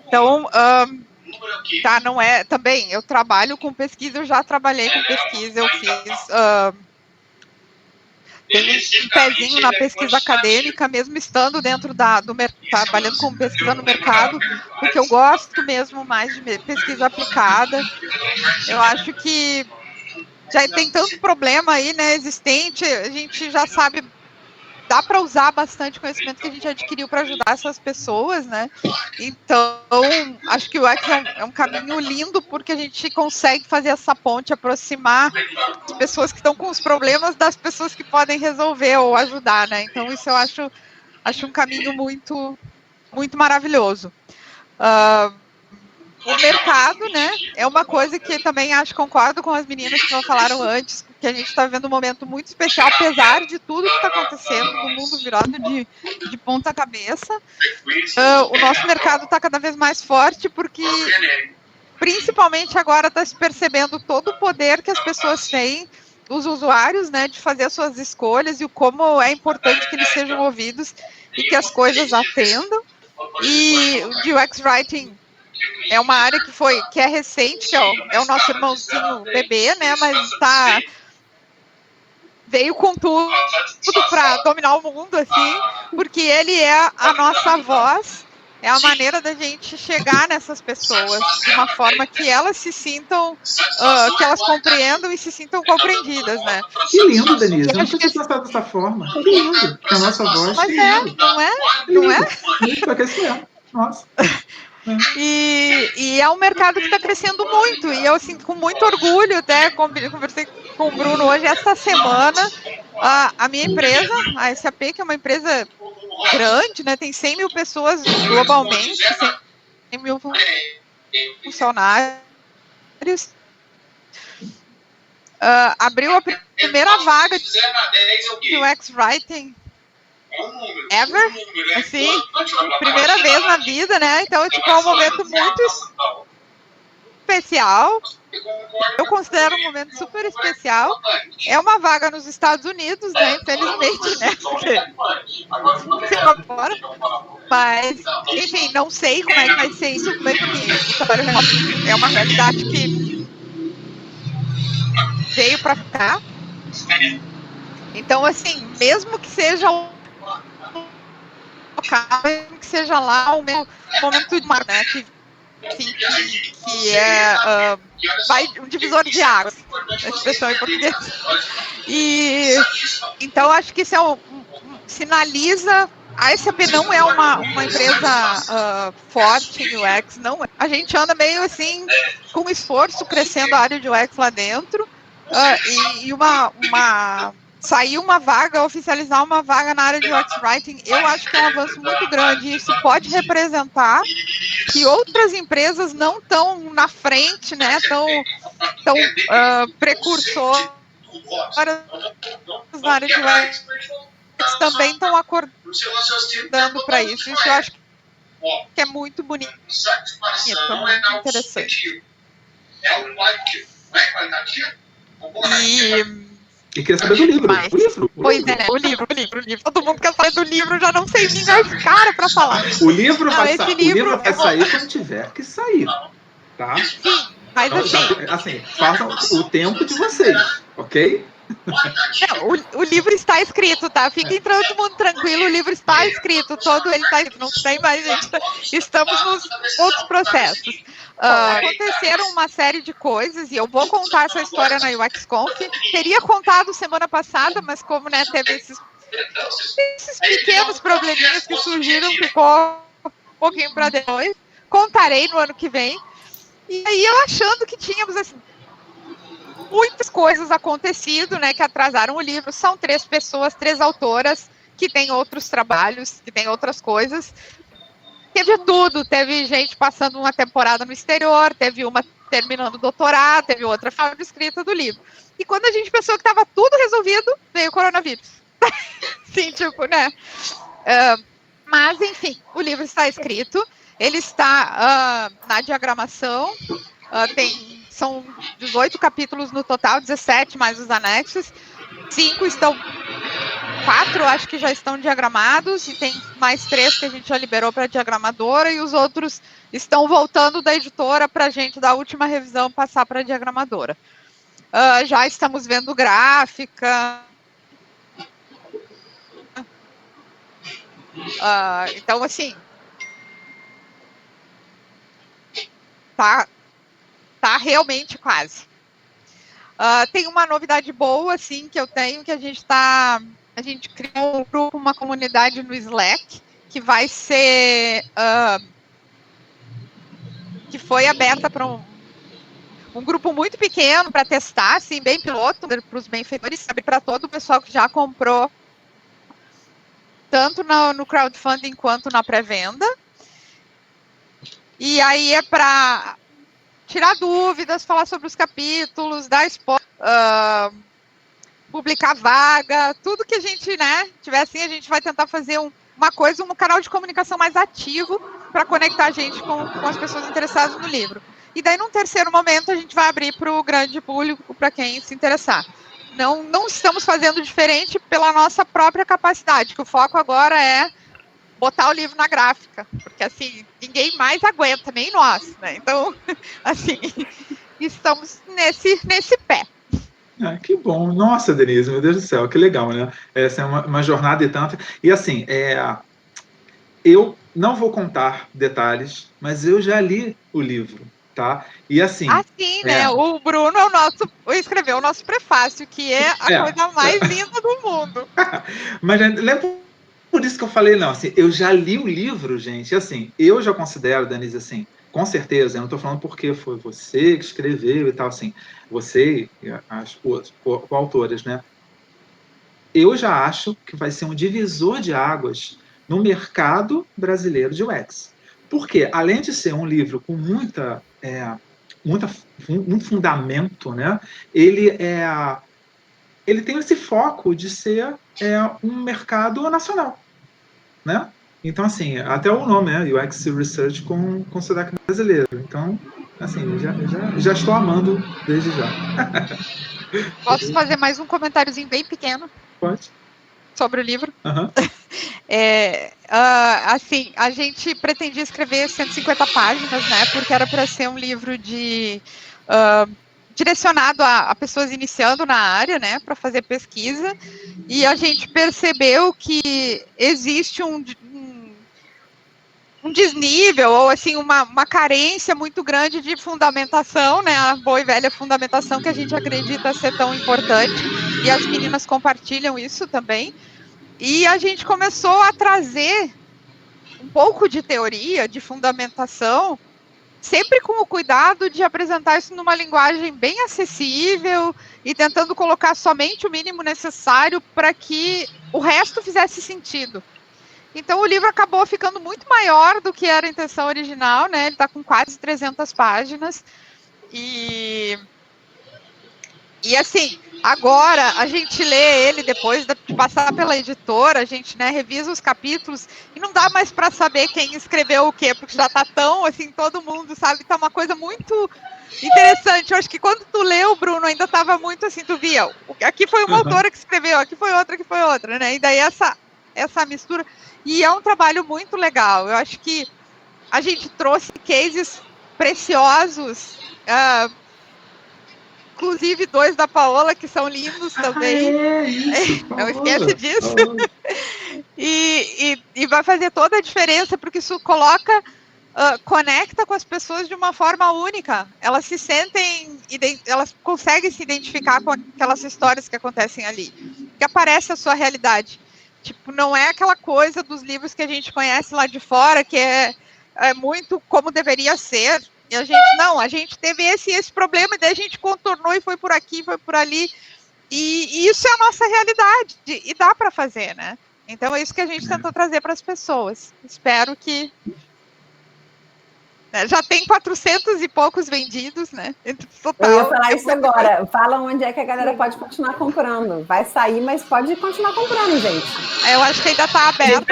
Então, não é... Também, eu trabalho com pesquisa, eu já trabalhei com pesquisa, eu fiz... tenho um pezinho na pesquisa acadêmica, mesmo estando dentro trabalhando com pesquisa no mercado, porque eu gosto mesmo mais de pesquisa aplicada. Eu acho que já tem tanto problema aí, né, existente, a gente já sabe dá para usar bastante conhecimento que a gente adquiriu para ajudar essas pessoas, né? Então, acho que o UX é um caminho lindo, porque a gente consegue fazer essa ponte, aproximar as pessoas que estão com os problemas das pessoas que podem resolver ou ajudar, né? Então, isso eu acho um caminho muito, muito maravilhoso. O mercado, né, é uma coisa que também concordo com as meninas que falaram antes, que a gente está vivendo um momento muito especial, apesar de tudo que está acontecendo, do mundo virado de ponta cabeça. O nosso mercado está cada vez mais forte, porque principalmente agora está se percebendo todo o poder que as pessoas têm, os usuários, né, de fazer as suas escolhas e o como é importante que eles sejam ouvidos e que as coisas atendam. E o UX Writing é uma área que é recente, que é o nosso irmãozinho bebê, né? Mas veio com tudo para dominar o mundo, assim, porque ele é a nossa voz, é a maneira da gente chegar nessas pessoas de uma forma que elas se sintam, que elas compreendam e se sintam compreendidas, né? Que lindo, Denise. Eu nunca tinha pensado dessa forma. Que lindo. Que a nossa voz. Mas não é? Não é? Isso, que é isso mesmo. Nossa. E é um mercado que está crescendo muito, e eu sinto com muito orgulho, até conversei com o Bruno hoje, essa semana, a minha empresa, a SAP, que é uma empresa grande, né, tem 100 mil pessoas globalmente, 100 mil funcionários, abriu a primeira vaga de UX Writing ever, assim, primeira vez na vida, né? Então, tipo, é um momento muito especial. Eu considero um momento super especial. É uma vaga nos Estados Unidos, né? Infelizmente, né? Porque fora. Mas, enfim, não sei como é que vai ser isso, porque o trabalho remoto é uma realidade que veio para ficar. Então, assim, mesmo que seja que seja lá o meu momento de mar, né? Que é um divisor de águas, a expressão em português. E então acho que isso sinaliza. A SAP não é uma empresa forte em UX, não é. A gente anda meio assim, com esforço, crescendo a área de UX lá dentro, e saiu uma vaga, oficializar uma vaga na área de UX Writing, eu acho que é um avanço muito grande, e isso pode representar que outras empresas não estão na frente, né, tão precursoras na área de UX, também estão acordando para isso. Isso eu acho que é muito bonito, muito interessante. E queria saber do livro. Mas, o livro. Todo mundo quer saber do livro, já não sei ligar esse cara para falar. O livro vai sair quando tiver que sair, tá? Sim, mas então, assim, façam o tempo de vocês, ok? Não, o livro está escrito, tá? Fiquem todo mundo tranquilo, o livro está escrito, todo ele está escrito, não tem mais, gente. Estamos nos outros processos. Aconteceram uma série de coisas, e eu vou contar essa história na UXConf. Teria contado semana passada, mas como, né, teve esses pequenos probleminhas que surgiram, ficou um pouquinho para depois. Contarei no ano que vem. E aí eu achando que tínhamos, assim, muitas coisas acontecido, né, que atrasaram o livro. São 3 pessoas, 3 autoras, que têm outros trabalhos, que têm outras coisas. Teve tudo, teve gente passando uma temporada no exterior, teve uma terminando o doutorado, teve outra fazendo escrita do livro. E quando a gente pensou que estava tudo resolvido, veio o coronavírus. Sim, tipo, né? Mas, enfim, o livro está escrito, ele está na diagramação, são 18 capítulos no total, 17 mais os anexos, 4 acho que já estão diagramados, e tem mais 3 que a gente já liberou para a diagramadora, e os outros estão voltando da editora para a gente, da última revisão, passar para a diagramadora. Já estamos vendo gráfica. Então, assim, tá realmente quase. Tem uma novidade boa, assim, que eu tenho, que a gente está a gente criou um grupo, uma comunidade no Slack, que vai ser... que foi aberta para um grupo muito pequeno para testar, assim, bem piloto, para os benfeitores, sabe, para todo o pessoal que já comprou, tanto no crowdfunding quanto na pré-venda. E aí é para tirar dúvidas, falar sobre os capítulos, dar spoiler, publicar vaga, tudo que a gente, né, tiver assim, a gente vai tentar fazer um canal de comunicação mais ativo para conectar a gente com as pessoas interessadas no livro. E daí, num terceiro momento, a gente vai abrir para o grande público, para quem se interessar. Não estamos fazendo diferente pela nossa própria capacidade, que o foco agora é botar o livro na gráfica, porque, assim, ninguém mais aguenta, nem nós, né? Então, assim, estamos nesse pé. Ah, que bom. Nossa, Denise, meu Deus do céu, que legal, né? Essa é uma jornada e tanta. E assim, eu não vou contar detalhes, mas eu já li o livro, tá? E assim... Assim, né? O Bruno escreveu o nosso prefácio, que é a coisa mais linda do mundo. Mas lembra por isso que eu falei, não, assim, eu já li o livro, gente, assim, eu já considero, Denise, assim, com certeza, eu não estou falando porque foi você que escreveu e tal, assim, você e as coautoras, né? Eu já acho que vai ser um divisor de águas no mercado brasileiro de UX. Porque, além de ser um livro com muito fundamento, né? Ele tem esse foco de ser um mercado nacional, né? Então, assim, até o nome, né? UX Research com sotaque brasileiro. Então, assim, já estou amando desde já. Posso fazer mais um comentáriozinho bem pequeno? Pode. Sobre o livro? Uhum. Assim, a gente pretendia escrever 150 páginas, né? Porque era para ser um livro direcionado a pessoas iniciando na área, né? Para fazer pesquisa. E a gente percebeu que existe um desnível, ou assim, uma carência muito grande de fundamentação, né? A boa e velha fundamentação que a gente acredita ser tão importante. E as meninas compartilham isso também. E a gente começou a trazer um pouco de teoria, de fundamentação, sempre com o cuidado de apresentar isso numa linguagem bem acessível e tentando colocar somente o mínimo necessário para que o resto fizesse sentido. Então, o livro acabou ficando muito maior do que era a intenção original, né? Ele está com quase 300 páginas. E assim, agora a gente lê ele depois de passar pela editora, a gente, né, revisa os capítulos e não dá mais para saber quem escreveu o quê, porque já está tão, assim, todo mundo sabe, tá uma coisa muito interessante. Eu acho que quando tu leu, Bruno, ainda estava muito assim, tu via, aqui foi uma autora que escreveu, aqui foi outra, né? E daí essa mistura, e é um trabalho muito legal. Eu acho que a gente trouxe cases preciosos, inclusive 2 da Paola, que são lindos também. Isso, não esquece disso. E vai fazer toda a diferença, porque isso conecta com as pessoas de uma forma única. Elas se sentem, elas conseguem se identificar com aquelas histórias que acontecem ali, que aparece a sua realidade. Tipo, não é aquela coisa dos livros que a gente conhece lá de fora, que é muito como deveria ser. E a gente teve esse problema, e daí a gente contornou e foi por aqui, foi por ali. E isso é a nossa realidade, e dá para fazer, né? Então é isso que a gente tentou trazer para as pessoas. Espero que... já tem 400 e poucos vendidos, né? Total. Eu ia falar isso agora. Fala onde é que a galera pode continuar comprando. Vai sair, mas pode continuar comprando, gente. Eu acho que ainda está aberto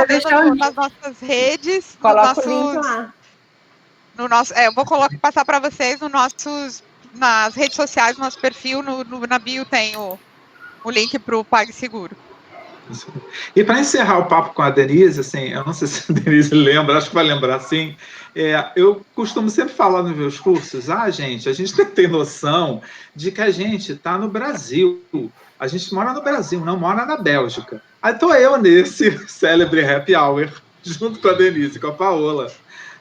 nas nossas redes. Coloca o link lá. Eu vou passar para vocês nas redes sociais, no nosso perfil, na bio tem o link para o PagSeguro. E para encerrar o papo com a Denise, assim, eu não sei se a Denise lembra, acho que vai lembrar, sim. Eu costumo sempre falar nos meus cursos, gente, a gente tem noção de que a gente está no Brasil. A gente mora no Brasil, não mora na Bélgica. Aí estou eu nesse célebre happy hour, junto com a Denise, com a Paola.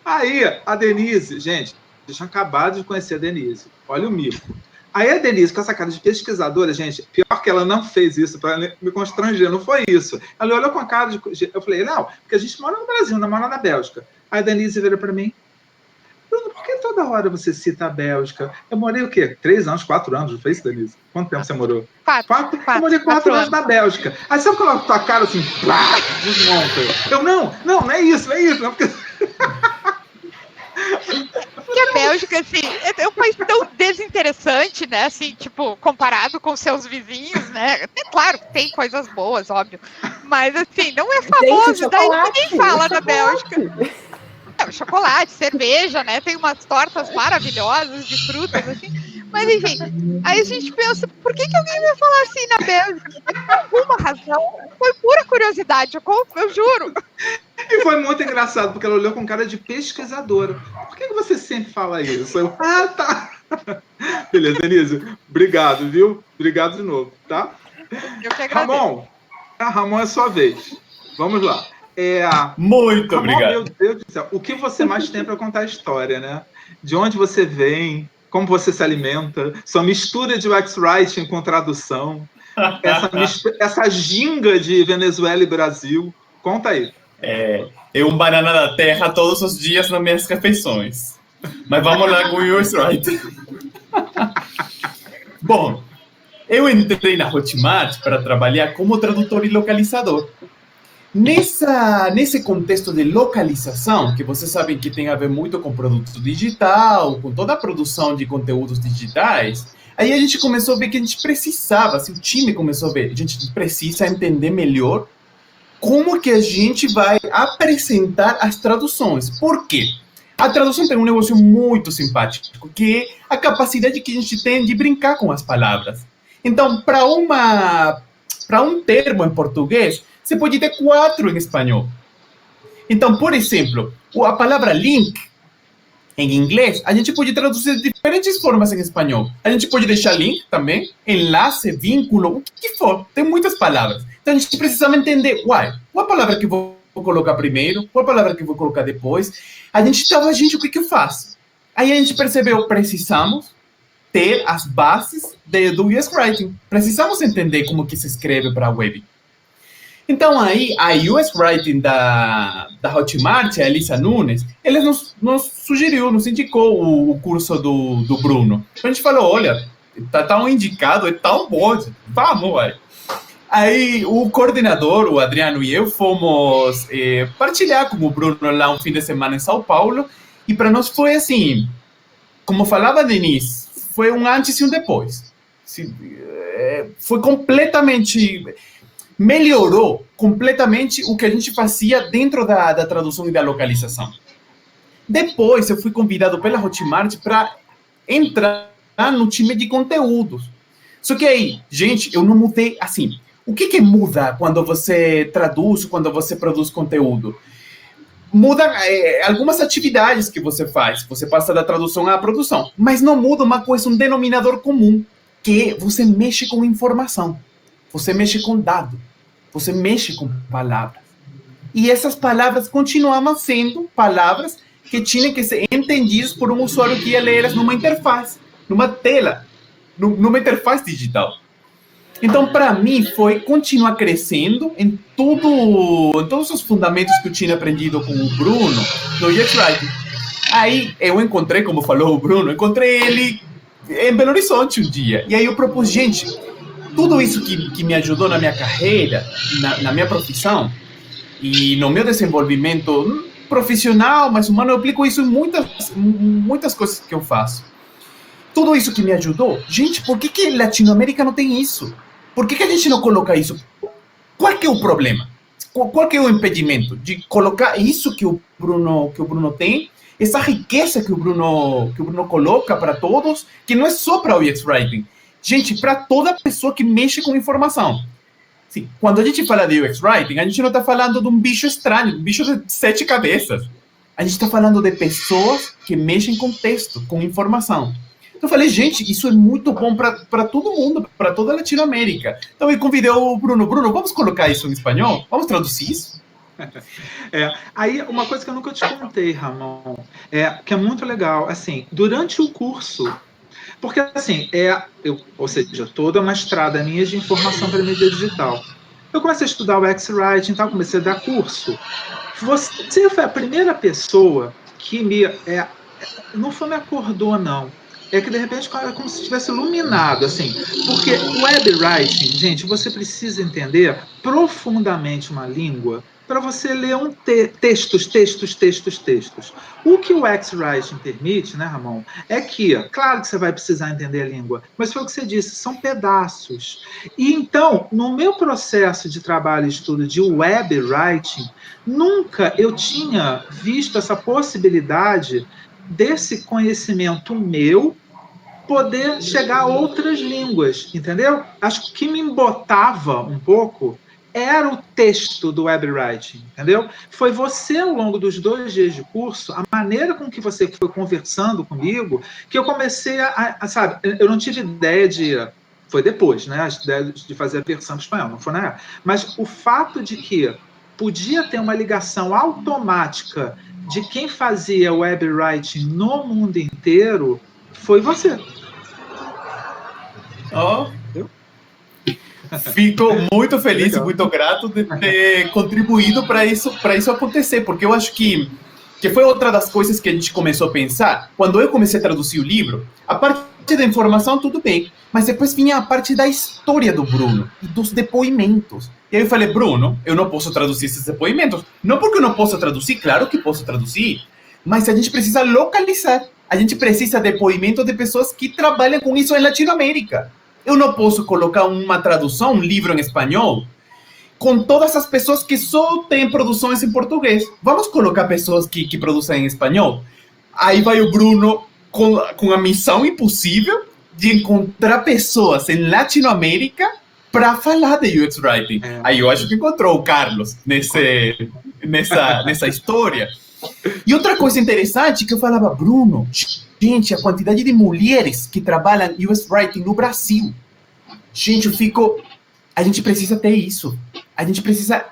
Aí, a Denise, gente, deixa eu acabar de conhecer a Denise. Olha o mico. Aí a Denise, com essa cara de pesquisadora, gente, pior que ela não fez isso para me constranger, não foi isso. Ela olhou com a cara de... Eu falei, não, porque a gente mora no Brasil, não mora na Bélgica. Aí a Denise virou para mim, Bruno, por que toda hora você cita a Bélgica? Eu morei o quê? 3 anos, 4 anos, não foi isso, Denise? Quanto tempo você morou? 4. Eu morei 4 anos na Bélgica. Aí sabe quando ela tua cara assim, plá, desmonta? Eu, não é isso, não, porque... Porque a Bélgica, assim, é um país tão desinteressante, né, assim, tipo, comparado com seus vizinhos, né, é claro que tem coisas boas, óbvio, mas, assim, não é famoso, daí ninguém fala da Bélgica. Chocolate, cerveja, né? Tem umas tortas maravilhosas de frutas, assim. Mas, enfim, aí a gente pensa, por que alguém vai falar assim na Bélgica? Não tem alguma razão. Foi pura curiosidade, eu juro. E foi muito engraçado, porque ela olhou com cara de pesquisadora. Por que você sempre fala isso? Eu, tá. Beleza, Denise. Obrigado, viu? Obrigado de novo, tá? Eu que agradeço. Ramon, é sua vez. Vamos lá. Muito obrigado. Meu Deus do céu. O que você mais tem para contar a história, né? De onde você vem, como você se alimenta, sua mistura de UX Writing com tradução, essa ginga de Venezuela e Brasil. Conta aí. É um banana da terra todos os dias nas minhas refeições. Mas vamos lá com o UX Writing. Bom, eu entrei na Hotmart para trabalhar como tradutor e localizador. Nesse contexto de localização, que vocês sabem que tem a ver muito com produto digital, com toda a produção de conteúdos digitais, aí a gente começou a ver que a gente precisava, assim, o time começou a ver, a gente precisa entender melhor como que a gente vai apresentar as traduções. Por quê? A tradução tem um negócio muito simpático, que é a capacidade que a gente tem de brincar com as palavras. Então, para um termo em português, você pode ter 4 em espanhol. Então, por exemplo, a palavra link, em inglês, a gente pode traduzir de diferentes formas em espanhol. A gente pode deixar link também, enlace, vínculo, o que for. Tem muitas palavras. Então, a gente precisava entender, qual a palavra que eu vou colocar primeiro, qual a palavra que eu vou colocar depois. O que eu faço? Aí a gente percebeu, precisamos ter as bases do UX Writing. Precisamos entender como que se escreve para a web. Então, aí, a UX Writing da Hotmart, a Elisa Nunes, ele nos sugeriu, nos indicou o curso do Bruno. A gente falou, olha, tá tão indicado, é tão bom, vamos, vai. Aí, o coordenador, o Adriano e eu, fomos partilhar com o Bruno lá um fim de semana em São Paulo, e para nós foi assim, como falava a Denise, foi um antes e um depois. Foi completamente... melhorou completamente o que a gente fazia dentro da tradução e da localização. Depois, eu fui convidado pela Hotmart para entrar no time de conteúdos. Só que aí, gente, eu não mudei assim. O que muda quando você traduz, quando você produz conteúdo? Muda algumas atividades que você faz. Você passa da tradução à produção. Mas não muda uma coisa, um denominador comum, que você mexe com informação. Você mexe com dado. Você mexe com palavras. E essas palavras continuavam sendo palavras que tinham que ser entendidas por um usuário que ia ler numa interface, numa tela, numa interface digital. Então, para mim, foi continuar crescendo em todos os fundamentos que eu tinha aprendido com o Bruno no UX Writing. Aí, eu encontrei, como falou o Bruno, encontrei ele em Belo Horizonte um dia. E aí eu propus, gente, tudo isso que me ajudou na minha carreira, na minha profissão e no meu desenvolvimento profissional, mas humano, eu aplico isso em muitas coisas que eu faço. Tudo isso que me ajudou, gente, por que Latinoamérica não tem isso? Por que a gente não coloca isso? Qual que é o problema? Qual que é o impedimento de colocar isso que o Bruno tem, essa riqueza que o Bruno coloca para todos, que não é só para o UX Writing. Gente, para toda pessoa que mexe com informação. Sim, quando a gente fala de UX Writing, a gente não está falando de um bicho estranho, de um bicho de 7 cabeças. A gente está falando de pessoas que mexem com texto, com informação. Então eu falei, gente, isso é muito bom para todo mundo, para toda a Latinoamérica. Então eu convidei o Bruno, vamos colocar isso em espanhol? Vamos traduzir isso? Aí, uma coisa que eu nunca te contei, Ramon, que é muito legal, assim, durante o curso, Porque, assim, ou seja, toda uma estrada minha de informação para mídia digital. Eu comecei a estudar o X-Writing e tal, comecei a dar curso. Você foi a primeira pessoa que não foi me acordou, não. É que, de repente, é como se tivesse iluminado, assim. Porque o web writing, gente, você precisa entender profundamente uma língua para você ler textos. O que o X-Writing permite, né, Ramon, é que, claro que você vai precisar entender a língua, mas foi o que você disse, são pedaços. E, então, no meu processo de trabalho e estudo de web writing, nunca eu tinha visto essa possibilidade desse conhecimento meu poder chegar a outras línguas, entendeu? Acho que me embotava um pouco era o texto do web writing, entendeu? Foi você, ao longo dos 2 dias de curso, a maneira com que você foi conversando comigo, que eu comecei sabe, eu não tive ideia foi depois, né, a ideia de fazer a versão em espanhol, não foi na época, mas o fato de que podia ter uma ligação automática de quem fazia web writing no mundo inteiro foi você. Fico muito feliz e muito grato de ter contribuído para isso acontecer, porque eu acho que foi outra das coisas que a gente começou a pensar. Quando eu comecei a traduzir o livro, a parte da informação, tudo bem, mas depois vinha a parte da história do Bruno e dos depoimentos. E aí eu falei, Bruno, eu não posso traduzir esses depoimentos. Não porque eu não posso traduzir, claro que posso traduzir, mas a gente precisa localizar. A gente precisa de depoimento de pessoas que trabalham com isso em Latinoamérica. Eu não posso colocar uma tradução, um livro em espanhol, com todas as pessoas que só têm produções em português. Vamos colocar pessoas que produzem em espanhol? Aí vai o Bruno com a missão impossível de encontrar pessoas em Latinoamérica para falar de UX Writing. Aí eu acho que encontrou o Carlos nessa história. E outra coisa interessante que eu falava, Bruno, gente, a quantidade de mulheres que trabalham UX Writing no Brasil. Gente, a gente precisa ter isso. A gente precisa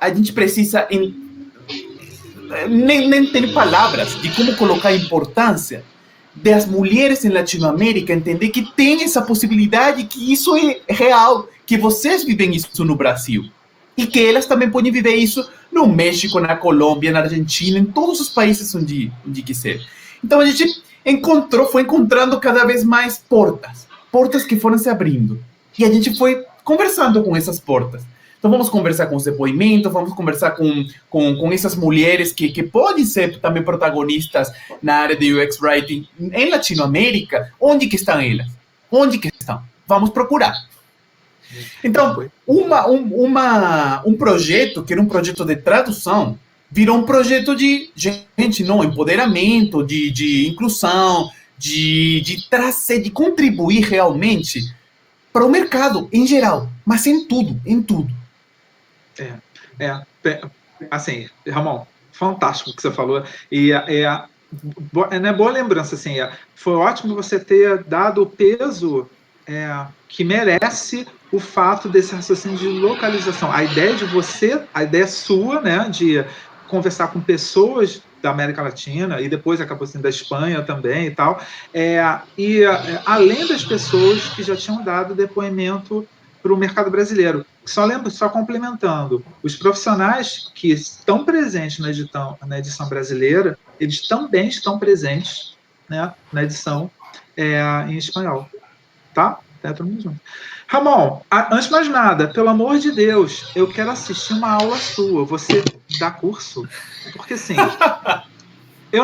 nem ter palavras de como colocar a importância das mulheres em Latinoamérica, entender que tem essa possibilidade, que isso é real, que vocês vivem isso no Brasil. E que elas também podem viver isso no México, na Colômbia, na Argentina, em todos os países onde quiser. Então a gente foi encontrando cada vez mais portas que foram se abrindo. E a gente foi conversando com essas portas. Então vamos conversar com os depoimentos, vamos conversar com essas mulheres que podem ser também protagonistas na área de UX Writing em Latinoamérica. Onde que estão elas? Onde que estão? Vamos procurar. Então, um projeto, que era um projeto de tradução, virou um projeto de, gente, não, empoderamento, de inclusão, de trazer, de contribuir realmente para o mercado em geral, mas em tudo. Assim, Ramon, fantástico o que você falou, e boa lembrança, assim, foi ótimo você ter dado o peso que merece o fato desse raciocínio de localização. A ideia sua, né, de conversar com pessoas da América Latina, e depois acabou sendo da Espanha também e tal, além das pessoas que já tinham dado depoimento para o mercado brasileiro. Só complementando, os profissionais que estão presentes na edição brasileira, eles também estão presentes, né, na edição em espanhol. Tá? Todo mundo junto. Ramon, antes de mais nada, pelo amor de Deus, eu quero assistir uma aula sua. Você dá curso? Porque assim, eu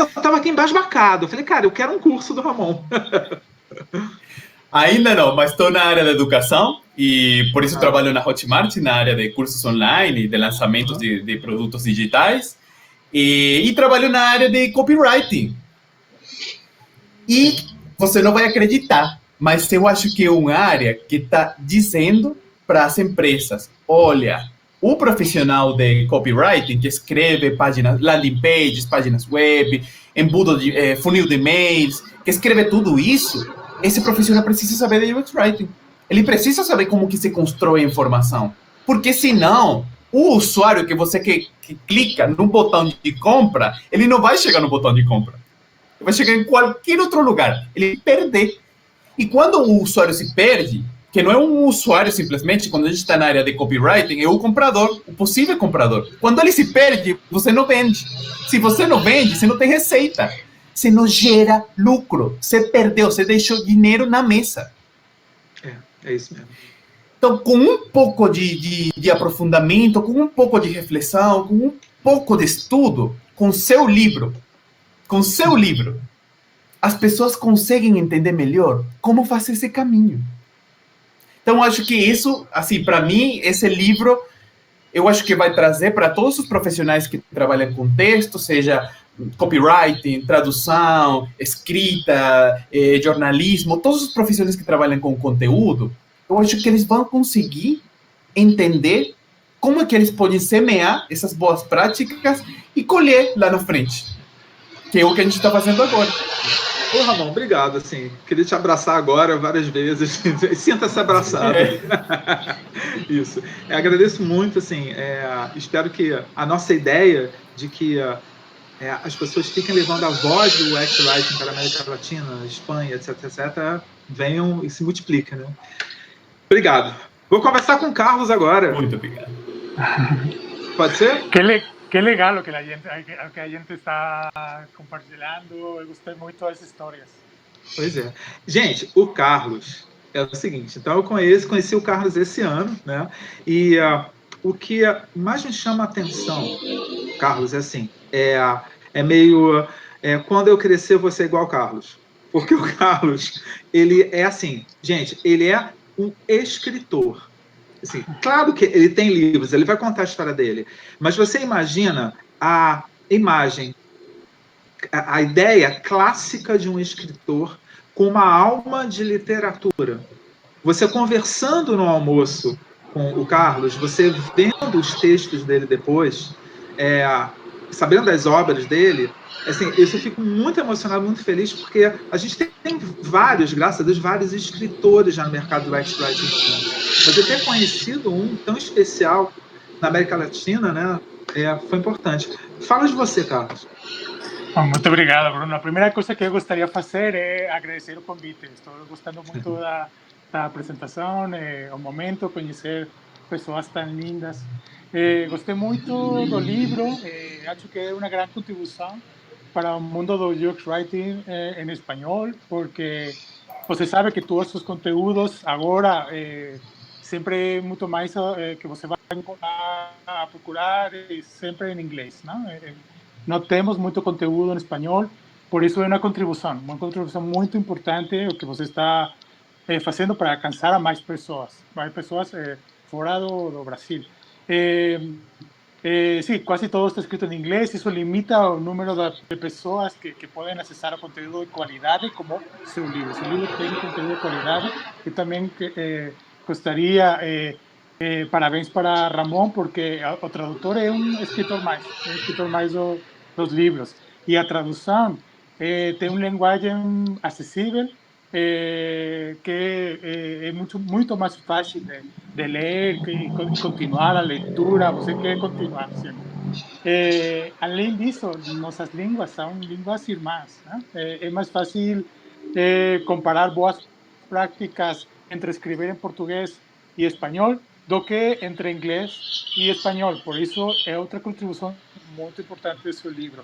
estava aqui embasbacado. Eu falei, cara, eu quero um curso do Ramon. Ainda não, mas estou na área da educação e por isso trabalho na Hotmart, na área de cursos online, de lançamentos de produtos digitais, e trabalho na área de copywriting. E você não vai acreditar, mas eu acho que é uma área que está dizendo para as empresas, olha, o profissional de copywriting que escreve páginas, landing pages, páginas web, embudo de funil de e-mails, que escreve tudo isso, esse profissional precisa saber de UX Writing. Ele precisa saber como que se constrói a informação. Porque senão, o usuário que clica no botão de compra, ele não vai chegar no botão de compra. Ele vai chegar em qualquer outro lugar. Ele vai perder. E quando o usuário se perde, que não é um usuário simplesmente, quando a gente está na área de copywriting, é o comprador, o possível comprador. Quando ele se perde, você não vende. Se você não vende, você não tem receita. Você não gera lucro. Você perdeu, você deixou dinheiro na mesa. É isso mesmo. Então, com um pouco de aprofundamento, com um pouco de reflexão, com um pouco de estudo, com seu livro, as pessoas conseguem entender melhor como fazer esse caminho. Então, acho que isso, assim, para mim, esse livro, eu acho que vai trazer para todos os profissionais que trabalham com texto, seja copywriting, tradução, escrita, jornalismo, todos os profissionais que trabalham com conteúdo, eu acho que eles vão conseguir entender como é que eles podem semear essas boas práticas e colher lá na frente, que é o que a gente está fazendo agora. Ô, Ramon, obrigado, assim, queria te abraçar agora várias vezes, sinta-se abraçado. Isso, agradeço muito, assim, espero que a nossa ideia de que as pessoas fiquem levando a voz do UX-Writing para a América Latina, Espanha, etc, venham e se multipliquem, né? Obrigado. Vou conversar com o Carlos agora. Muito obrigado. Pode ser? Qué legal lo que a gente está compartilhando. Eu gostei muito das histórias. Pois é. Gente, o Carlos é o seguinte, então eu conheci o Carlos esse ano, né? E o que mais me chama a atenção, Carlos, é assim, meio... quando eu crescer, eu vou ser igual ao Carlos. Porque o Carlos, ele é assim, gente, ele é um escritor. Assim, claro que ele tem livros, ele vai contar a história dele, mas você imagina a imagem, a ideia clássica de um escritor com uma alma de literatura. Você conversando no almoço com o Carlos, você vendo os textos dele depois, sabendo das obras dele, assim, eu fico muito emocionado, muito feliz, porque a gente tem vários, graças a Deus, vários escritores já no mercado do UX-Writing. Mas eu ter conhecido um tão especial na América Latina, né, foi importante. Fala de você, Carlos. Muito obrigado, Bruno. A primeira coisa que eu gostaria de fazer é agradecer o convite. Estou gostando muito da apresentação, o momento, conhecer pessoas tão lindas. Gostei muito do livro, acho que é uma grande contribuição para o mundo do UX Writing em espanhol, porque você sabe que todos os conteúdos agora sempre muito mais que você vai a procurar sempre em inglês, não? Não temos muito conteúdo em espanhol, por isso é uma contribuição muito importante o que você está fazendo para alcançar a mais pessoas fora do Brasil. Sí, quase todo está escrito em inglês, isso limita o número de pessoas que podem acessar o conteúdo de qualidade como seu livro. Seu livro tem conteúdo de qualidade e também gostaria, parabéns para Ramon, porque o tradutor é um escritor mais dos livros. E a tradução tem uma linguagem acessível, que é muito mais fácil de ler e continuar a leitura, você quer continuar sempre. Além disso, nossas línguas são línguas irmãs, né? É mais fácil comparar boas práticas entre escrever em português e espanhol do que entre inglês e espanhol. Por isso, é outra contribuição muito importante do seu livro.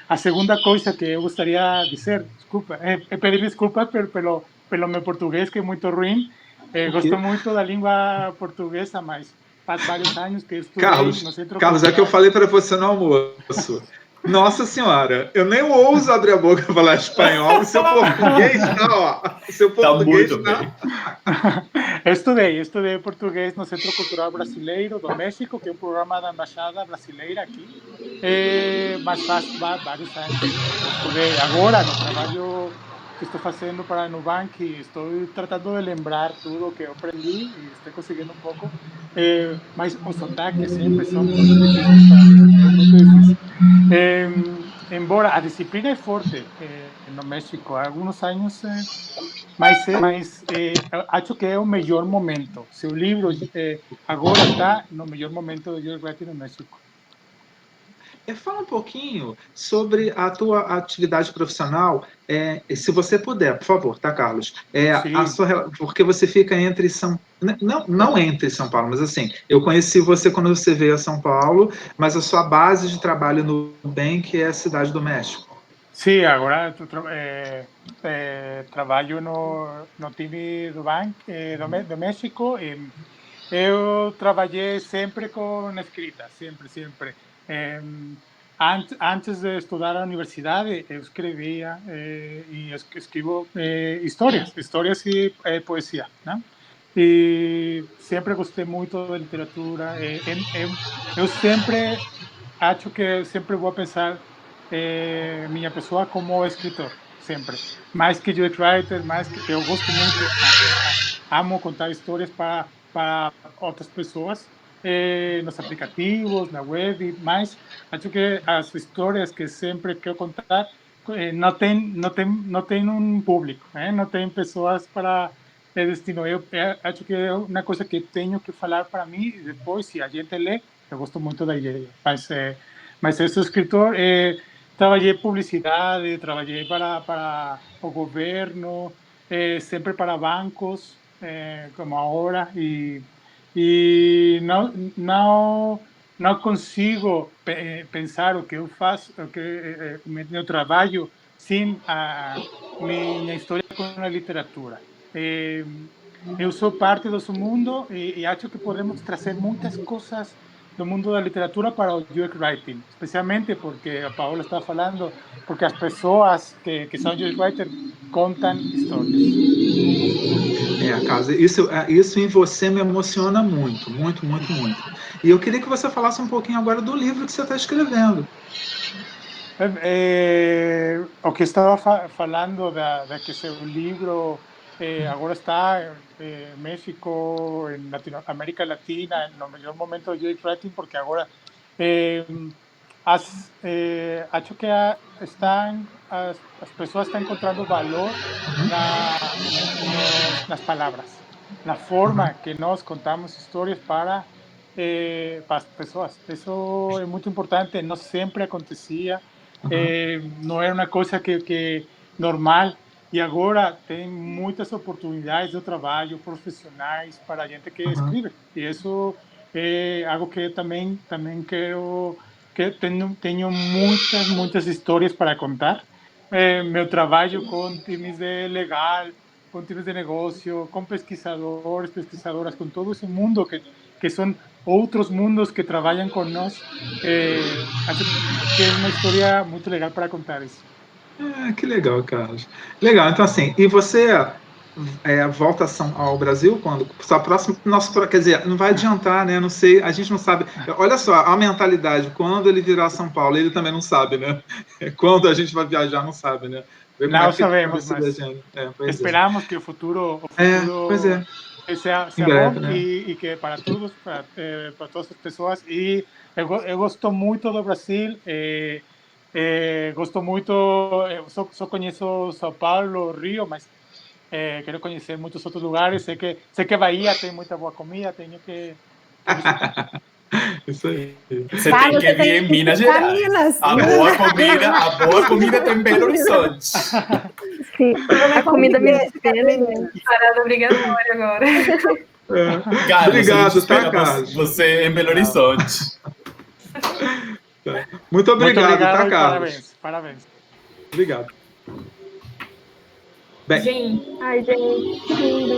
A segunda coisa que eu gostaria de dizer, desculpa, pedir desculpas pelo meu português, que é muito ruim. Gosto muito da língua portuguesa, mas faz vários anos que estudei no Centro Carlos, Cultural. É que eu falei para você no almoço. Nossa Senhora, eu nem ouso abrir a boca para falar espanhol, o seu português tá, ó. O seu português muito bem. Eu estudei português no Centro Cultural Brasileiro do México, que é um programa da Embaixada Brasileira aqui, mas faz vários anos. Estudei agora no trabalho que estou fazendo para a Nubank, estou tratando de lembrar tudo que eu aprendi e estou conseguindo um pouco, mas os sotaques sempre são muito difíceis para mim, é muito difícil. Embora a disciplina é forte no México há alguns anos, mas acho que é o melhor momento. Seu livro agora está no melhor momento do UX Writing no México. Fala um pouquinho sobre a tua atividade profissional, se você puder, por favor, tá, Carlos? Porque você fica entre não entre São Paulo, mas assim, eu conheci você quando você veio a São Paulo, mas a sua base de trabalho no Nubank é a Cidade do México. Sim, agora trabalho no time do Banco do México. Eu trabalhei sempre com escrita, sempre. Antes de estudar na universidade, eu escrevia e escrevo histórias e poesia, né? E sempre gostei muito da literatura. Eu sempre acho que sempre vou pensar minha pessoa como escritor, sempre. Mais que UX writer, mais que eu gosto muito, amo contar histórias para outras pessoas nos aplicativos, na web, mas acho que as histórias que sempre quero contar não tem um público, não tem pessoas para destino. Eu acho que é uma coisa que tenho que falar para mim e depois, se a gente lê, eu gosto muito da ideia. Mas eu sou escritor, trabalhei publicidade, trabalhei para o governo, sempre para bancos, como agora, e não consigo pensar o que eu faço, meu trabalho, sem a minha história com a literatura. Eu sou parte do seu mundo e acho que podemos trazer muitas coisas do mundo da literatura para o UX Writing, especialmente porque a Paola está falando, porque as pessoas que são UX Writers contam histórias. Carlos, isso em você me emociona muito. E eu queria que você falasse um pouquinho agora do livro que você está escrevendo. O que estava falando da que seu livro agora está em México, em América Latina, no melhor momento do UX Writing, porque agora acho que as pessoas estão encontrando valor nas palavras, na forma que nós contamos histórias para as pessoas. Isso é muito importante, não sempre acontecia. Não era uma coisa que normal, e agora tem muitas oportunidades de trabalho profissionais para a gente que escreve, e isso é algo que eu também quero, que tenho muitas histórias para contar. Meu trabalho com times de legal, com times de negócio, com pesquisadores, pesquisadoras, com todo esse mundo que são outros mundos que trabalham com nós. Acho que é uma história muito legal para contar isso. Que legal, Carlos. Legal, então assim, e você volta ao Brasil quando? Sua próxima, quer dizer, não vai adiantar, né? Não sei, a gente não sabe. Olha só, a mentalidade, quando ele virar São Paulo, ele também não sabe, né? Quando a gente vai viajar, não sabe, né? Não sabemos, mas esperamos que o futuro seja bom, né? e que para todos, para todas as pessoas. E eu gosto muito do Brasil. Gosto muito, só conheço São Paulo, Rio, mas quero conhecer muitos outros lugares. Sei que Bahia tem muita boa comida, tenho que visitar. Isso aí. Você tem que vir em Minas Gerais. A boa comida tem em Belo Horizonte. Sim, a comida me espera. Parada obrigatória agora. Carlos, obrigado, tá, Carlos? Você em Belo Horizonte. Muito obrigado, tá, Carlos? Parabéns. Obrigado. Bem. Gente, lindo.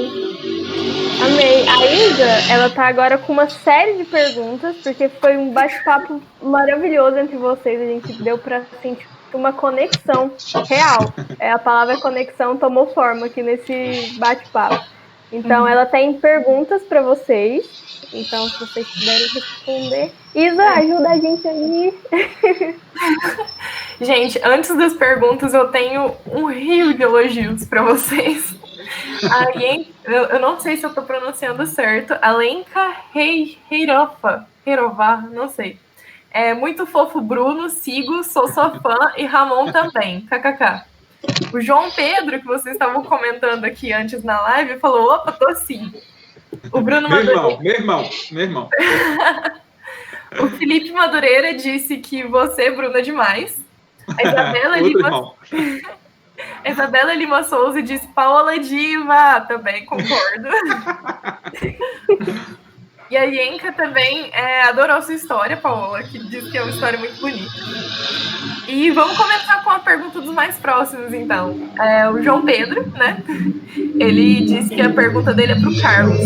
Amei. A Isa, ela tá agora com uma série de perguntas, porque foi um bate-papo maravilhoso entre vocês. A gente deu pra sentir uma conexão real. A palavra conexão tomou forma aqui nesse bate-papo. Então, ela tem perguntas para vocês. Então, se vocês puderem responder. Isa, ajuda a gente aí. Gente, antes das perguntas, eu tenho um rio de elogios para vocês. Eu não sei se eu estou pronunciando certo. Alenka Heirová, não sei. Muito fofo, Bruno, sigo, sou sua fã, e Ramon também, kkk. O João Pedro, que vocês estavam comentando aqui antes na live, falou, opa, tô sim. O Bruno meu irmão. O Felipe Madureira disse que você, Bruna, é demais. A Isabela Lima Souza disse Paola Diva, também concordo. E a Yenka também adorou sua história, Paola, que diz que é uma história muito bonita. E vamos começar com a pergunta dos mais próximos, então. O João Pedro, né? Ele disse que a pergunta dele é para o Carlos.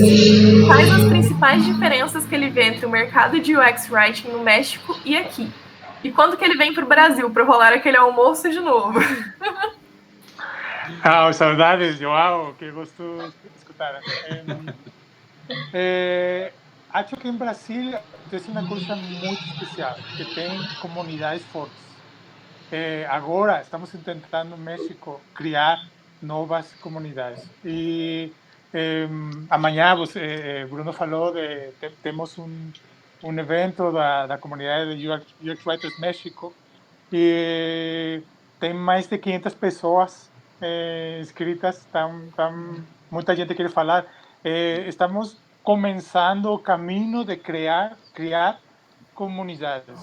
Quais as principais diferenças que ele vê entre o mercado de UX Writing no México e aqui? E quando que ele vem para o Brasil para rolar aquele almoço de novo? Saudades, João, que gosto de escutar. Acho que em Brasil tem uma coisa muito especial, que tem comunidades fortes. Agora estamos tentando no México criar novas comunidades. E amanhã, Bruno falou temos um evento da comunidade de UX Writers México e tem mais de 500 pessoas inscritas, muita gente quer falar. Estamos começando o caminho de criar comunidades.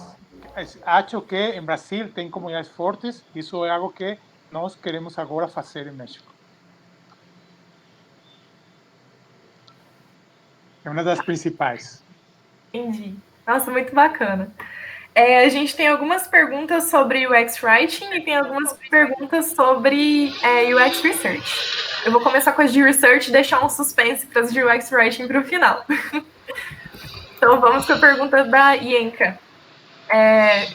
Acho que em Brasil tem comunidades fortes, isso é algo que nós queremos agora fazer em México. É uma das principais. Entendi. Nossa, muito bacana. A gente tem algumas perguntas sobre UX Writing e tem algumas perguntas sobre UX Research. Eu vou começar com as de Research e deixar um suspense para as de UX Writing para o final. Então vamos com a pergunta da Yenka.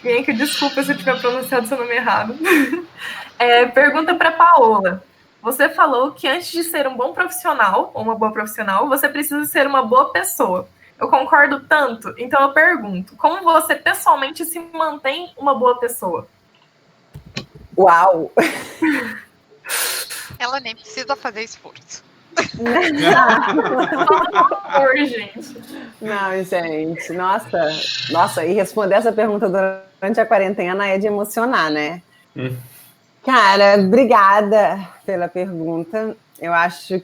Yenka, desculpa se eu tiver pronunciado seu nome errado. Pergunta para Paola. Você falou que antes de ser um bom profissional, ou uma boa profissional, você precisa ser uma boa pessoa. Eu concordo tanto, então eu pergunto, como você pessoalmente se mantém uma boa pessoa? Uau! Ela nem precisa fazer esforço. Não, gente, nossa, e responder essa pergunta durante a quarentena é de emocionar, né? Cara, obrigada pela pergunta. Eu acho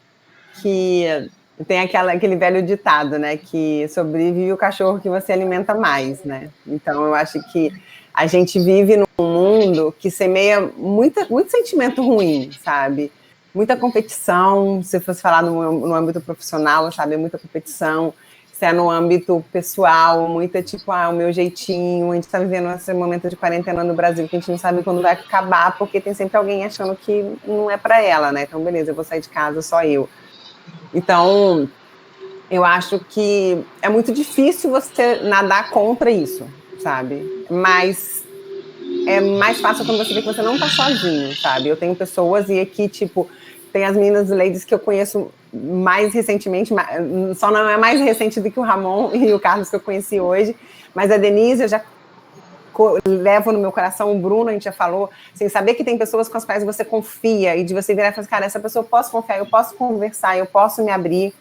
que tem aquele velho ditado, né, que sobrevive o cachorro que você alimenta mais, né? Então, eu acho que a gente vive num mundo que semeia muito sentimento ruim, sabe? Muita competição, se fosse falar no âmbito profissional, sabe? Muita competição. Se é no âmbito pessoal, muita tipo, o meu jeitinho. A gente está vivendo esse momento de quarentena no Brasil que a gente não sabe quando vai acabar, porque tem sempre alguém achando que não é para ela, né? Então, beleza, eu vou sair de casa, só eu. Então, eu acho que é muito difícil você nadar contra isso, sabe? Mas é mais fácil quando você vê que você não tá sozinho, sabe? Eu tenho pessoas e aqui, tipo, tem as meninas ladies que eu conheço mais recentemente, só não é mais recente do que o Ramon e o Carlos que eu conheci hoje, mas a Denise eu já levo no meu coração, o Bruno, a gente já falou, assim, saber que tem pessoas com as quais você confia e de você virar e falar assim, cara, essa pessoa eu posso confiar, eu posso conversar, eu posso me abrir.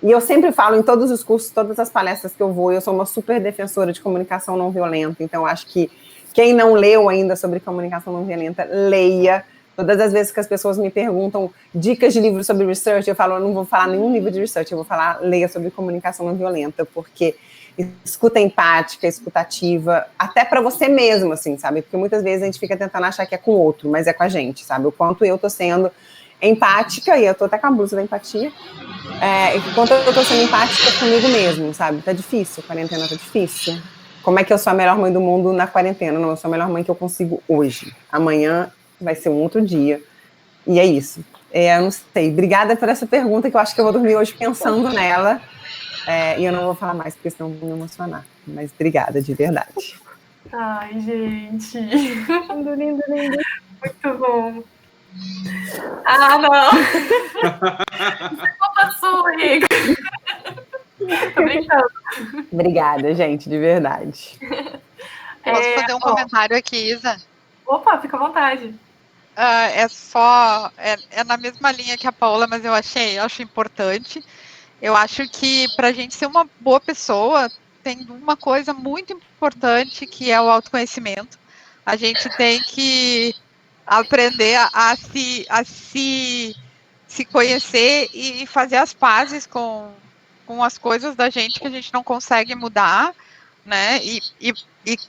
E eu sempre falo em todos os cursos, todas as palestras que eu vou, eu sou uma super defensora de comunicação não violenta, então acho que quem não leu ainda sobre comunicação não violenta, leia. Todas as vezes que as pessoas me perguntam dicas de livros sobre research, eu falo, eu não vou falar nenhum livro de research, eu vou falar, leia sobre comunicação não violenta, porque escuta empática, escutativa, até para você mesmo, assim, sabe? Porque muitas vezes a gente fica tentando achar que é com o outro, mas é com a gente, sabe? O quanto eu tô sendo empática, e eu tô até com a blusa da empatia, o quanto eu tô sendo empática comigo mesmo, sabe? Tá difícil, a quarentena tá difícil. Como é que eu sou a melhor mãe do mundo na quarentena? Não, eu sou a melhor mãe que eu consigo hoje. Amanhã vai ser um outro dia. E é isso. Eu não sei. Obrigada por essa pergunta, que eu acho que eu vou dormir hoje pensando nela. E eu não vou falar mais, porque senão eu vou me emocionar. Mas obrigada, de verdade. Ai, gente. Lindo, lindo, lindo. Muito bom. Não. Isso é culpa sua, Rico. Tô brincando. Obrigada, gente, de verdade. Posso fazer um comentário aqui, Isa? Opa, fica à vontade. É na mesma linha que a Paola, mas eu acho importante. Eu acho que para a gente ser uma boa pessoa, tem uma coisa muito importante que é o autoconhecimento. A gente tem que aprender a se conhecer e fazer as pazes com as coisas da gente que a gente não consegue mudar, né? E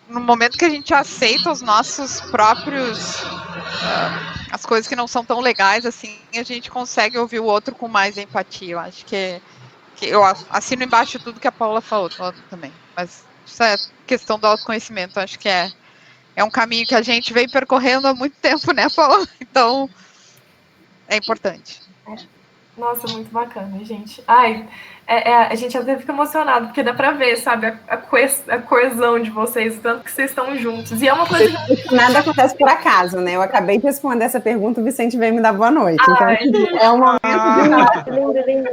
no momento que a gente aceita os nossos próprios as coisas que não são tão legais assim, a gente consegue ouvir o outro com mais empatia. Eu acho que eu assino embaixo de tudo que a Paula falou também. Mas isso é questão do autoconhecimento. Eu acho que é um caminho que a gente vem percorrendo há muito tempo, né, Paula? Então, é importante. Nossa, muito bacana, gente. Ai, a gente até fica emocionado, porque dá pra ver, sabe, a coesão de vocês, o tanto que vocês estão juntos. E é uma coisa que... Nada acontece por acaso, né? Eu acabei de responder essa pergunta, o Vicente veio me dar boa noite. Ai, então, é um momento de... Lindo.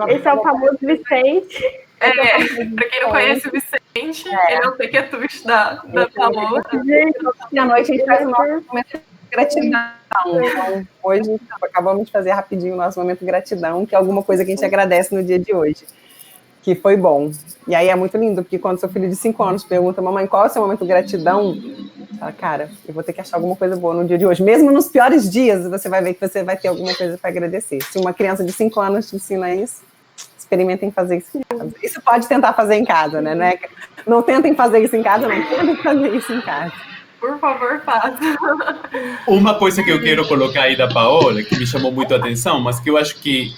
Esse é o famoso Vicente. Pra quem não conhece o Vicente, ele é o pequetucho da Paola. Gente, à noite a gente faz um momento de gratidão. Então, hoje, acabamos de fazer rapidinho o nosso momento de gratidão, que é alguma coisa que a gente agradece no dia de hoje, que foi bom. E aí é muito lindo, porque quando seu filho de 5 anos pergunta, mamãe, qual é o seu momento de gratidão? Fala, cara, eu vou ter que achar alguma coisa boa no dia de hoje. Mesmo nos piores dias, você vai ver que você vai ter alguma coisa para agradecer. Se uma criança de 5 anos te ensina isso, experimentem fazer isso em casa. Isso pode tentar fazer em casa, né? Não tentem fazer isso em casa, não tentem fazer isso em casa. Por favor, faça. Uma coisa que eu quero colocar aí da Paola, que me chamou muito a atenção, mas que eu acho que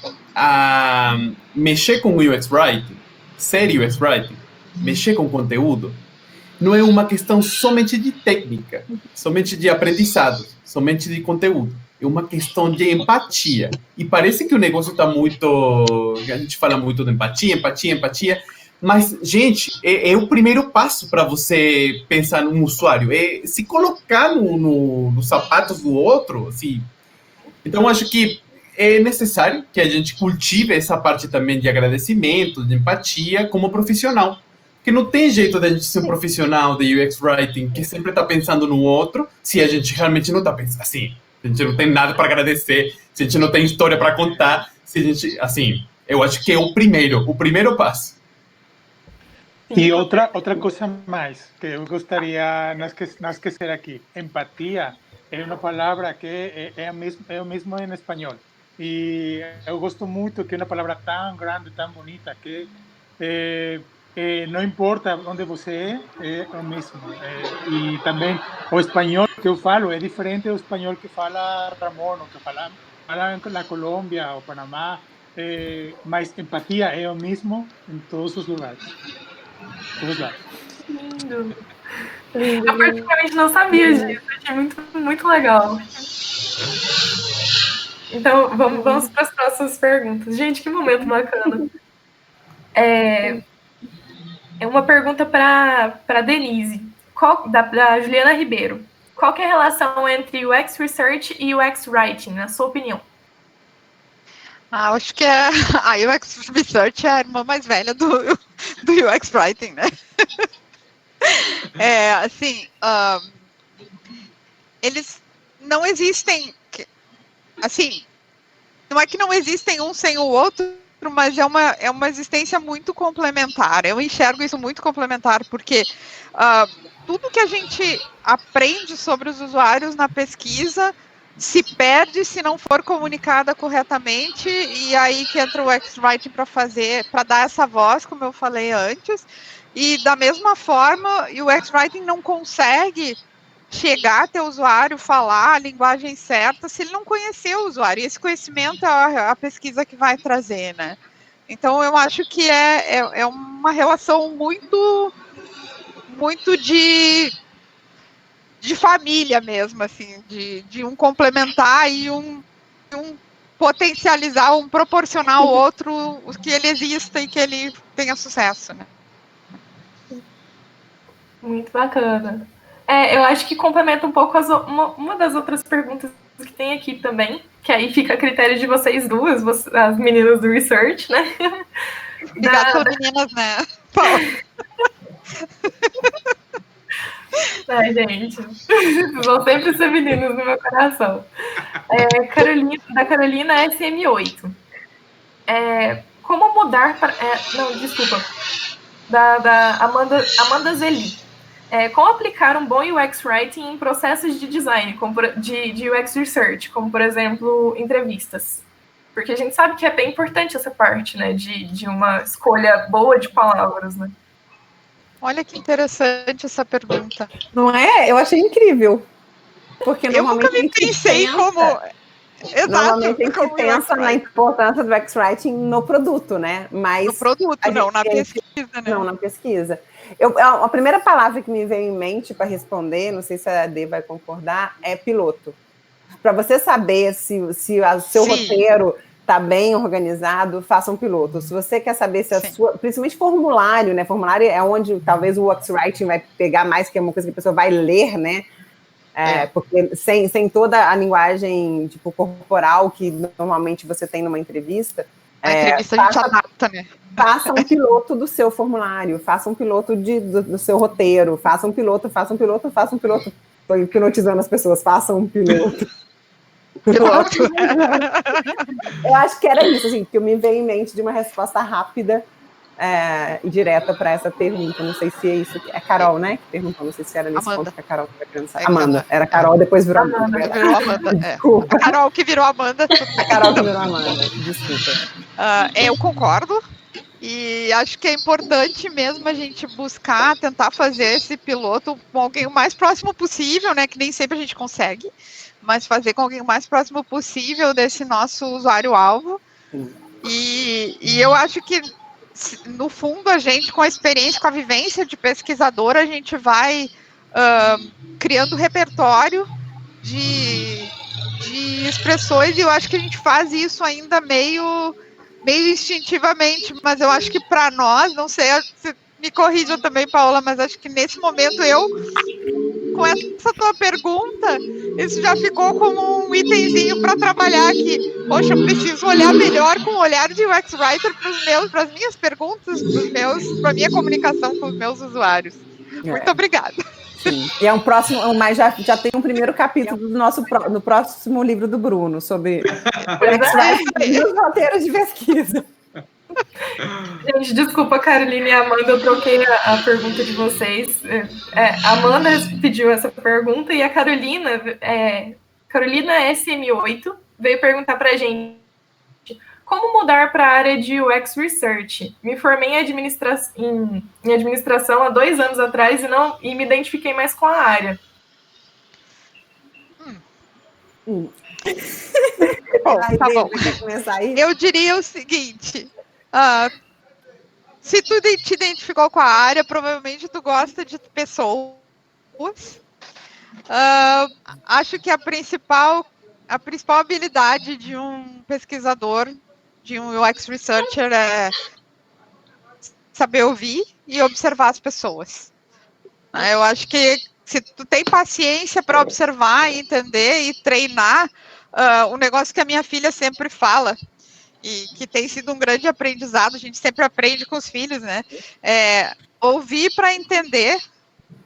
mexer com UX Writing, ser UX Writing, mexer com conteúdo, não é uma questão somente de técnica, somente de aprendizado, somente de conteúdo. É uma questão de empatia. E parece que o negócio está muito... A gente fala muito de empatia, mas, gente, é o primeiro passo para você pensar num usuário. É se colocar nos sapatos do outro, assim. Então, acho que é necessário que a gente cultive essa parte também de agradecimento, de empatia, como profissional. Porque não tem jeito de a gente ser um profissional de UX Writing que sempre está pensando no outro, se a gente realmente não está pensando assim. Se a gente não tem nada para agradecer, se a gente não tem história para contar, se a gente, assim, eu acho que é o primeiro passo. E outra coisa mais que eu gostaria não esquecer aqui, empatia é uma palavra que é o mesmo em espanhol. E eu gosto muito que é uma palavra tão grande, tão bonita, que não importa onde você é o mesmo. E também o espanhol que eu falo é diferente do espanhol que fala Ramon, ou que fala na Colômbia ou Panamá, mas empatia é o mesmo em todos os lugares. Lindo. Eu praticamente não sabia disso, achei muito, muito legal. Então, vamos para as próximas perguntas. Gente, que momento bacana. É uma pergunta para Denise, da Juliana Ribeiro. Qual que é a relação entre UX Research e UX Writing, na sua opinião? Acho que a UX Research é a irmã mais velha do UX Writing, né? Assim, eles não existem, assim, não é que não existem um sem o outro, mas é uma existência muito complementar. Eu enxergo isso muito complementar, porque tudo que a gente aprende sobre os usuários na pesquisa se perde se não for comunicada corretamente, e aí que entra o UX Writing para dar essa voz, como eu falei antes. E da mesma forma, o UX Writing não consegue chegar até o usuário, falar a linguagem certa, se ele não conhecer o usuário. E esse conhecimento é a pesquisa que vai trazer, né? Então, eu acho que é uma relação muito de família mesmo, assim, de um complementar e um potencializar, um proporcionar ao outro que ele exista e que ele tenha sucesso, né? Muito bacana. Eu acho que complementa um pouco uma das outras perguntas que tem aqui também, que aí fica a critério de vocês duas, as meninas do Research, né? Obrigada, meninas, né? Ai, gente, vão sempre ser meninos no meu coração. Da Carolina SM8. Como mudar para... não, desculpa. Da Amanda Zeli. Como aplicar um bom UX Writing em processos de design, de UX Research, como, por exemplo, entrevistas. Porque a gente sabe que é bem importante essa parte, né, de uma escolha boa de palavras, né? Olha que interessante essa pergunta. Não é? Eu achei incrível. Porque Eu nunca me pensei como... Exato, normalmente a gente pensa na importância do UX-Writing no produto, né? Mas no produto, não, na pesquisa, né? Não, na pesquisa. A primeira palavra que me veio em mente para responder, não sei se a Ade vai concordar, é piloto. Para você saber se o seu roteiro está bem organizado, faça um piloto. Se você quer saber se a sua... Principalmente formulário, né? Formulário é onde talvez o UX-Writing vai pegar mais, que é uma coisa que a pessoa vai ler, né? Porque sem toda a linguagem tipo, corporal que normalmente você tem numa entrevista... A entrevista a gente adapta, né? Faça um piloto do seu formulário, faça um piloto do seu roteiro, faça um piloto. Estou hipnotizando as pessoas, façam um piloto. Eu acho que era isso, assim, que eu me veio em mente de uma resposta rápida e direta para essa pergunta. Não sei se é isso. É Carol, né? Que perguntou, não sei se era nesse ponto que a Carol estava querendo saber. Amanda. Era Carol, depois virou Amanda. Virou Amanda. Desculpa. A Carol que virou Amanda. A Carol que virou Amanda, desculpa. Eu concordo. E acho que é importante mesmo a gente buscar, tentar fazer esse piloto com alguém o mais próximo possível, né? Que nem sempre a gente consegue, mas fazer com alguém o mais próximo possível desse nosso usuário-alvo. E eu acho que, no fundo, a gente, com a experiência, com a vivência de pesquisador, a gente vai criando repertório de expressões, e eu acho que a gente faz isso ainda meio instintivamente, mas eu acho que para nós, não sei, se me corrija também, Paola, mas acho que nesse momento com essa tua pergunta, isso já ficou como um itemzinho para trabalhar aqui. Poxa, eu preciso olhar melhor com o olhar de UX Writer para as minhas perguntas, para minha comunicação com os meus usuários. Muito obrigada. Sim. E é um próximo, mas já tem um primeiro capítulo no próximo livro do Bruno, sobre os roteiros de pesquisa. Gente, desculpa, Caroline e Amanda, eu troquei a pergunta de vocês. A Amanda pediu essa pergunta e a Carolina SM8 veio perguntar pra gente: como mudar para a área de UX Research? Me formei em administração há 2 anos atrás e me identifiquei mais com a área. Bom, tá bom. Eu diria o seguinte: se tu te identificou com a área, provavelmente tu gosta de pessoas. Acho que a principal habilidade de um pesquisador, de um UX Researcher, é saber ouvir e observar as pessoas. Eu acho que se tu tem paciência para observar, entender e treinar, um negócio que a minha filha sempre fala, e que tem sido um grande aprendizado, a gente sempre aprende com os filhos, né? Ouvir para entender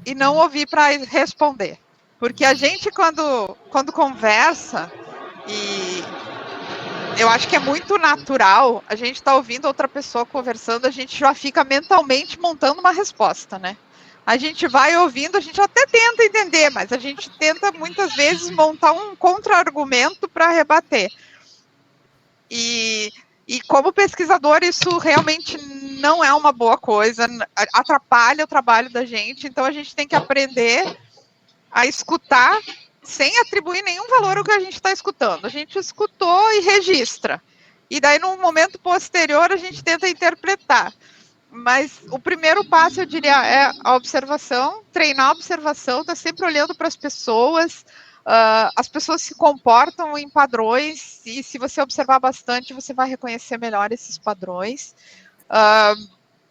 e não ouvir para responder. Porque a gente, quando conversa, e eu acho que é muito natural, a gente está ouvindo outra pessoa conversando, a gente já fica mentalmente montando uma resposta, né? A gente vai ouvindo, a gente até tenta entender, mas a gente tenta muitas vezes montar um contra-argumento para rebater. E como pesquisador, isso realmente não é uma boa coisa, atrapalha o trabalho da gente, então a gente tem que aprender a escutar sem atribuir nenhum valor ao que a gente está escutando. A gente escutou e registra. E daí, num momento posterior, a gente tenta interpretar. Mas o primeiro passo, eu diria, é a observação, treinar a observação, estar sempre olhando para as pessoas. As pessoas se comportam em padrões, e se você observar bastante, você vai reconhecer melhor esses padrões.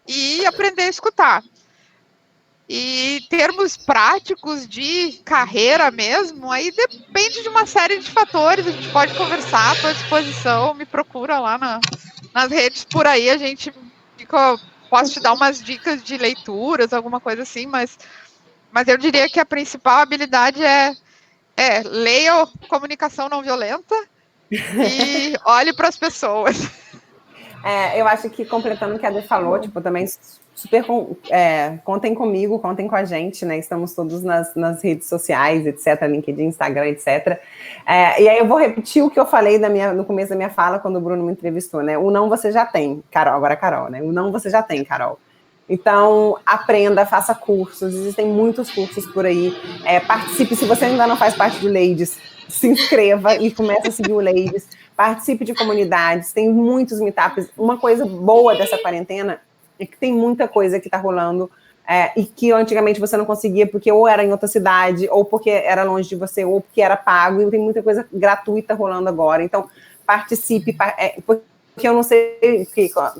E aprender a escutar. E termos práticos de carreira mesmo, aí depende de uma série de fatores. A gente pode conversar, estou à disposição, me procura lá nas redes por aí, a gente posso te dar umas dicas de leituras, alguma coisa assim, mas eu diria que a principal habilidade é leia comunicação não violenta e olhe para as pessoas. Eu acho que, completando o que a Ade falou, tipo, também super contem comigo, contem com a gente, né? Estamos todos nas redes sociais, etc., LinkedIn, Instagram, etc. E aí eu vou repetir o que eu falei no começo da minha fala, quando o Bruno me entrevistou, né? O não você já tem, Carol, agora Carol, né? O não você já tem, Carol. Então, aprenda, faça cursos, existem muitos cursos por aí. Participe, se você ainda não faz parte do Ladies, se inscreva e comece a seguir o Ladies. Participe de comunidades, tem muitos meetups. Uma coisa boa dessa quarentena é que tem muita coisa que está rolando e que antigamente você não conseguia porque ou era em outra cidade, ou porque era longe de você, ou porque era pago, e tem muita coisa gratuita rolando agora. Então, participe, porque eu não sei,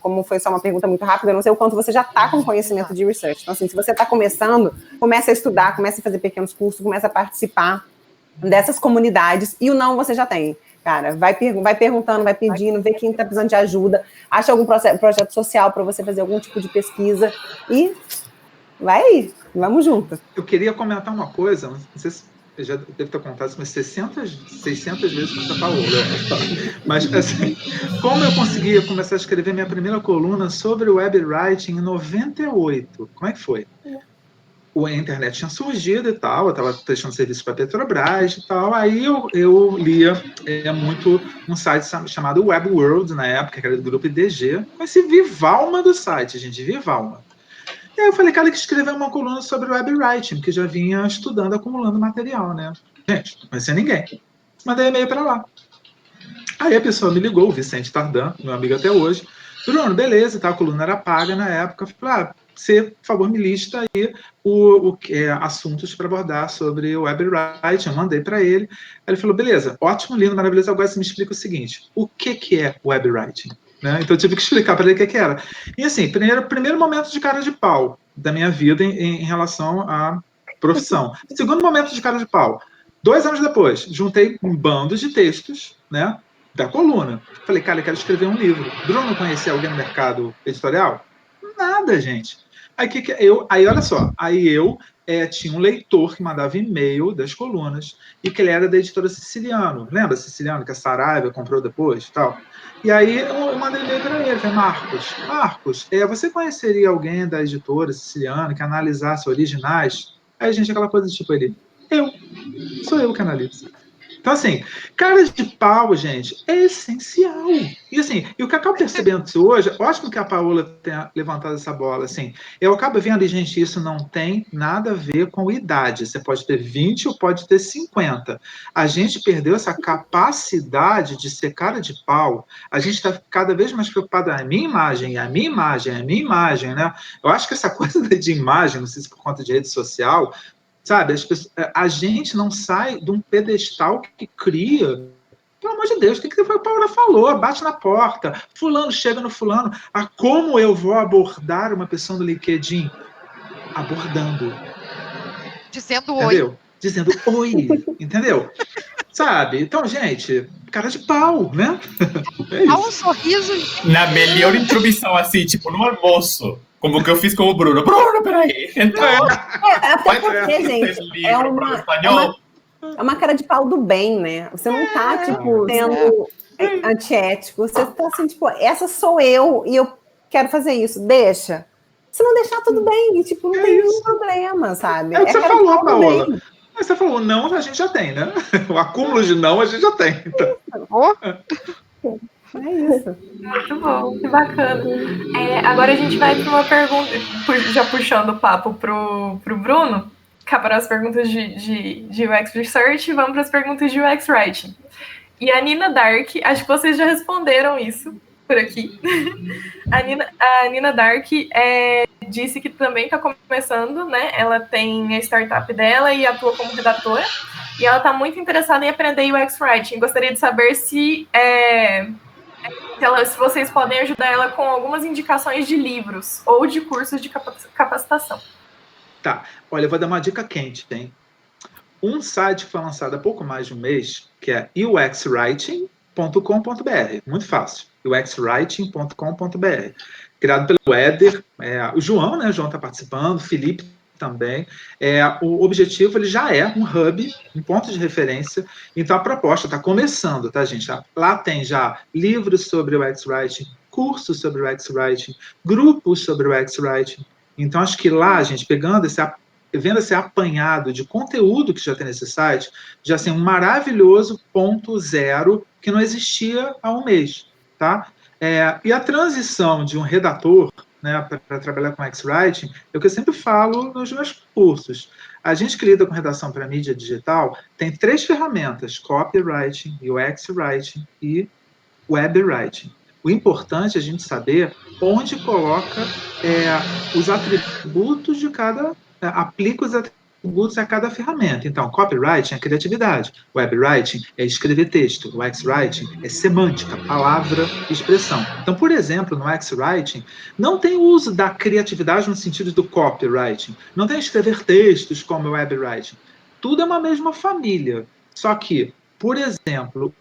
como foi só uma pergunta muito rápida, eu não sei o quanto você já está com conhecimento de research. Então, assim, se você está começando, comece a estudar, comece a fazer pequenos cursos, comece a participar dessas comunidades, e o não você já tem. Cara, vai perguntando, vai pedindo, vê quem está precisando de ajuda, acha algum projeto social para você fazer algum tipo de pesquisa, e vai aí, vamos junto. Eu queria comentar uma coisa, não sei se eu já devo ter contado isso umas 600 vezes com essa Paola, mas assim, como eu consegui começar a escrever minha primeira coluna sobre web writing em 98, como é que foi? A internet tinha surgido e tal, eu estava prestando serviço para a Petrobras e tal, aí eu lia muito um site chamado Web World, na época, que era do grupo IDG, com esse Vivalma do site, gente, Vivalma. E aí eu falei, cara, que escrever uma coluna sobre web writing, que já vinha estudando, acumulando material, né? Gente, não conhecia ninguém. Mandei e-mail para lá. Aí a pessoa me ligou, o Vicente Tardan, meu amigo até hoje. Bruno, beleza, tá, a coluna era paga na época. Eu falei, você, por favor, me lista aí assuntos para abordar sobre o web writing. Eu mandei para ele. Aí ele falou, beleza, ótimo, lindo, maravilhoso. Agora você me explica o seguinte, o que é web writing? Né? Então eu tive que explicar para ele o que era. E assim, primeiro momento de cara de pau da minha vida em relação à profissão. Segundo momento de cara de pau, 2 anos depois, juntei um bando de textos, né, da coluna. Falei, cara, eu quero escrever um livro. Bruno, conhecia alguém no mercado editorial? Nada, gente. Aí olha só, eu tinha um leitor que mandava e-mail das colunas e que ele era da editora Siciliano. Lembra Siciliano, que a Saraiva comprou depois e tal? E aí eu mandei e-mail para ele, falei, Marcos, você conheceria alguém da editora Siciliano que analisasse originais? Aí, gente, aquela coisa tipo, sou eu que analiso. Então, assim, cara de pau, gente, é essencial. E, assim, o que eu acabo percebendo hoje, ótimo que a Paola tenha levantado essa bola, assim, eu acabo vendo, gente, isso não tem nada a ver com idade. Você pode ter 20 ou pode ter 50. A gente perdeu essa capacidade de ser cara de pau. A gente está cada vez mais preocupado, a minha imagem, né? Eu acho que essa coisa de imagem, não sei se por conta de rede social, sabe, a gente não sai de um pedestal que cria. Pelo amor de Deus, tem que ter o que a Paula falou, bate na porta, fulano chega no fulano. Como eu vou abordar uma pessoa do LinkedIn? Abordando. Dizendo entendeu? Oi. Dizendo oi, entendeu? Sabe? Então, gente, cara de pau, né? Dá um sorriso. Na melhor introdução, assim, tipo, no almoço. Como que eu fiz com o Bruno. Bruno, peraí. Então, até porque, gente, é uma cara de pau do bem, né? Você não tá, tipo, sendo antiético. Você tá assim, tipo, essa sou eu e eu quero fazer isso. Deixa. Se não deixar, tudo bem. E, tipo, não tem nenhum problema, sabe? É o que você falou, Paola. Mas você falou, não, a gente já tem, né? O acúmulo de não, a gente já tem. Então. É isso. Muito bom, que bacana. Agora a gente vai para uma pergunta, já puxando o papo pro Bruno, acabaram as perguntas de UX Research e vamos para as perguntas de UX Writing. E a Nina Dark, acho que vocês já responderam isso por aqui. A Nina Dark disse que também está começando, né? Ela tem a startup dela e atua como redatora. E ela está muito interessada em aprender UX Writing. Gostaria de saber se vocês podem ajudar ela com algumas indicações de livros ou de cursos de capacitação. Tá, olha, eu vou dar uma dica quente, hein? Um site que foi lançado há pouco mais de um mês, que é uxwriting.com.br. Muito fácil, uxwriting.com.br. Criado pelo Éder, o João, né? O João está participando, o Felipe também. O objetivo, ele já é um hub, um ponto de referência. Então, a proposta está começando, tá, gente? Lá tem já livros sobre o UX Writing, cursos sobre o UX Writing, grupos sobre o UX Writing. Então, acho que lá, gente, vendo esse apanhado de conteúdo que já tem nesse site, já tem um maravilhoso ponto zero que não existia há um mês, tá? E a transição de um redator né, para trabalhar com X-Writing, é o que eu sempre falo nos meus cursos. A gente que lida com redação para mídia digital tem 3 ferramentas: copywriting, UX Writing e web writing. O importante é a gente saber onde coloca os atributos de cada, aplica os atributos a cada ferramenta. Então, copywriting é criatividade, web writing é escrever texto, o X-writing é semântica, palavra, expressão. Então, por exemplo, no X-writing, não tem uso da criatividade no sentido do copywriting, não tem escrever textos como o web writing. Tudo é uma mesma família. Só que, por exemplo,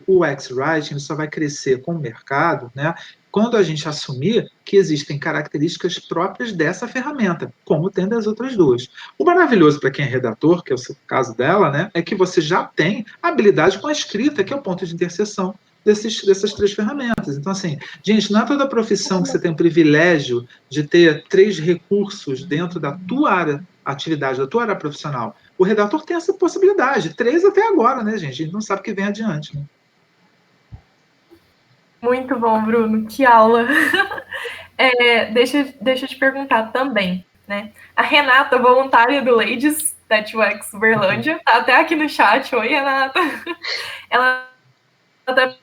o X-Writing só vai crescer com o mercado, né, quando a gente assumir que existem características próprias dessa ferramenta, como tem das outras duas. O maravilhoso para quem é redator, que é o caso dela, né, é que você já tem habilidade com a escrita, que é o ponto de interseção dessas 3 ferramentas. Então, assim, gente, não é toda profissão que você tem o privilégio de ter 3 recursos dentro da tua área, atividade, da tua área profissional. O redator tem essa possibilidade, 3 até agora, né, gente? A gente não sabe o que vem adiante, né? Muito bom, Bruno, que aula. Deixa eu te perguntar também, né? A Renata, voluntária do Ladies That UX Uberlândia, tá até aqui no chat. Oi, Renata. Ela está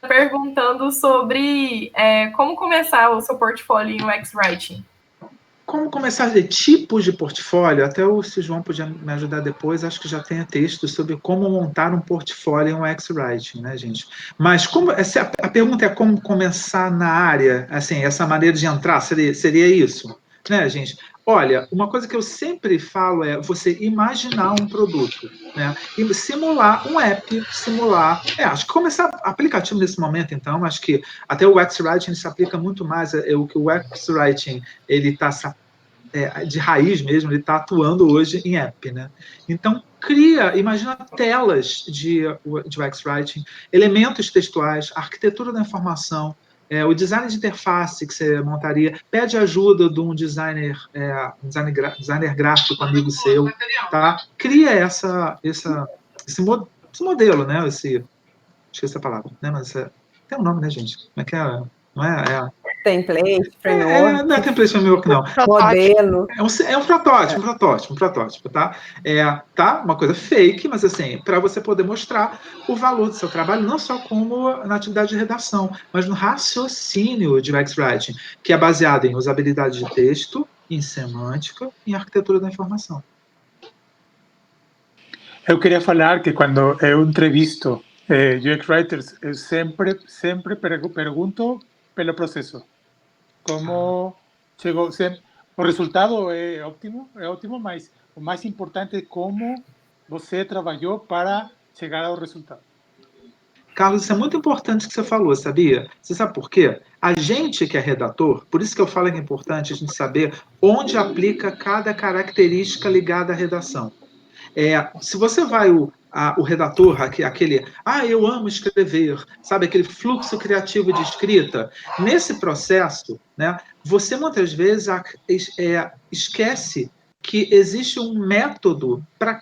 perguntando sobre como começar o seu portfólio em UX Writing. Como começar a ver tipos de portfólio? Até o João podia me ajudar depois, acho que já tem texto sobre como montar um portfólio em um X-Writing, né, gente? Mas a pergunta é como começar na área, assim, essa maneira de entrar, seria isso? Né, gente? Olha, uma coisa que eu sempre falo é você imaginar um produto, né? E simular um app, acho que começar aplicativo nesse momento, então, acho que até o X-Writing se aplica muito mais, o que o X-Writing, ele está de raiz mesmo, ele está atuando hoje em app, né? Então, imagina telas de UX Writing, elementos textuais, arquitetura da informação, o design de interface que você montaria, pede ajuda de um designer gráfico amigo seu, tá? Cria esse modelo, né? Esqueci a palavra, né? Mas tem um nome, né, gente? Como é que é? Não é? Template, framework. Não é template framework, não. Modelo. É um protótipo, tá? Tá? Uma coisa fake, mas assim, para você poder mostrar o valor do seu trabalho, não só como na atividade de redação, mas no raciocínio de UX Writing, que é baseado em usabilidade de texto, em semântica e em arquitetura da informação. Eu queria falar que quando eu entrevisto UX Writers, eu sempre pergunto pelo processo. Como chegou, o resultado é ótimo, mas o mais importante é como você trabalhou para chegar ao resultado. Carlos, isso é muito importante que você falou, sabia? Você sabe por quê? A gente que é redator, por isso que eu falo que é importante a gente saber onde aplica cada característica ligada à redação. Se você vai o redator, aquele, eu amo escrever, sabe, aquele fluxo criativo de escrita, nesse processo, né, você muitas vezes esquece que existe um método para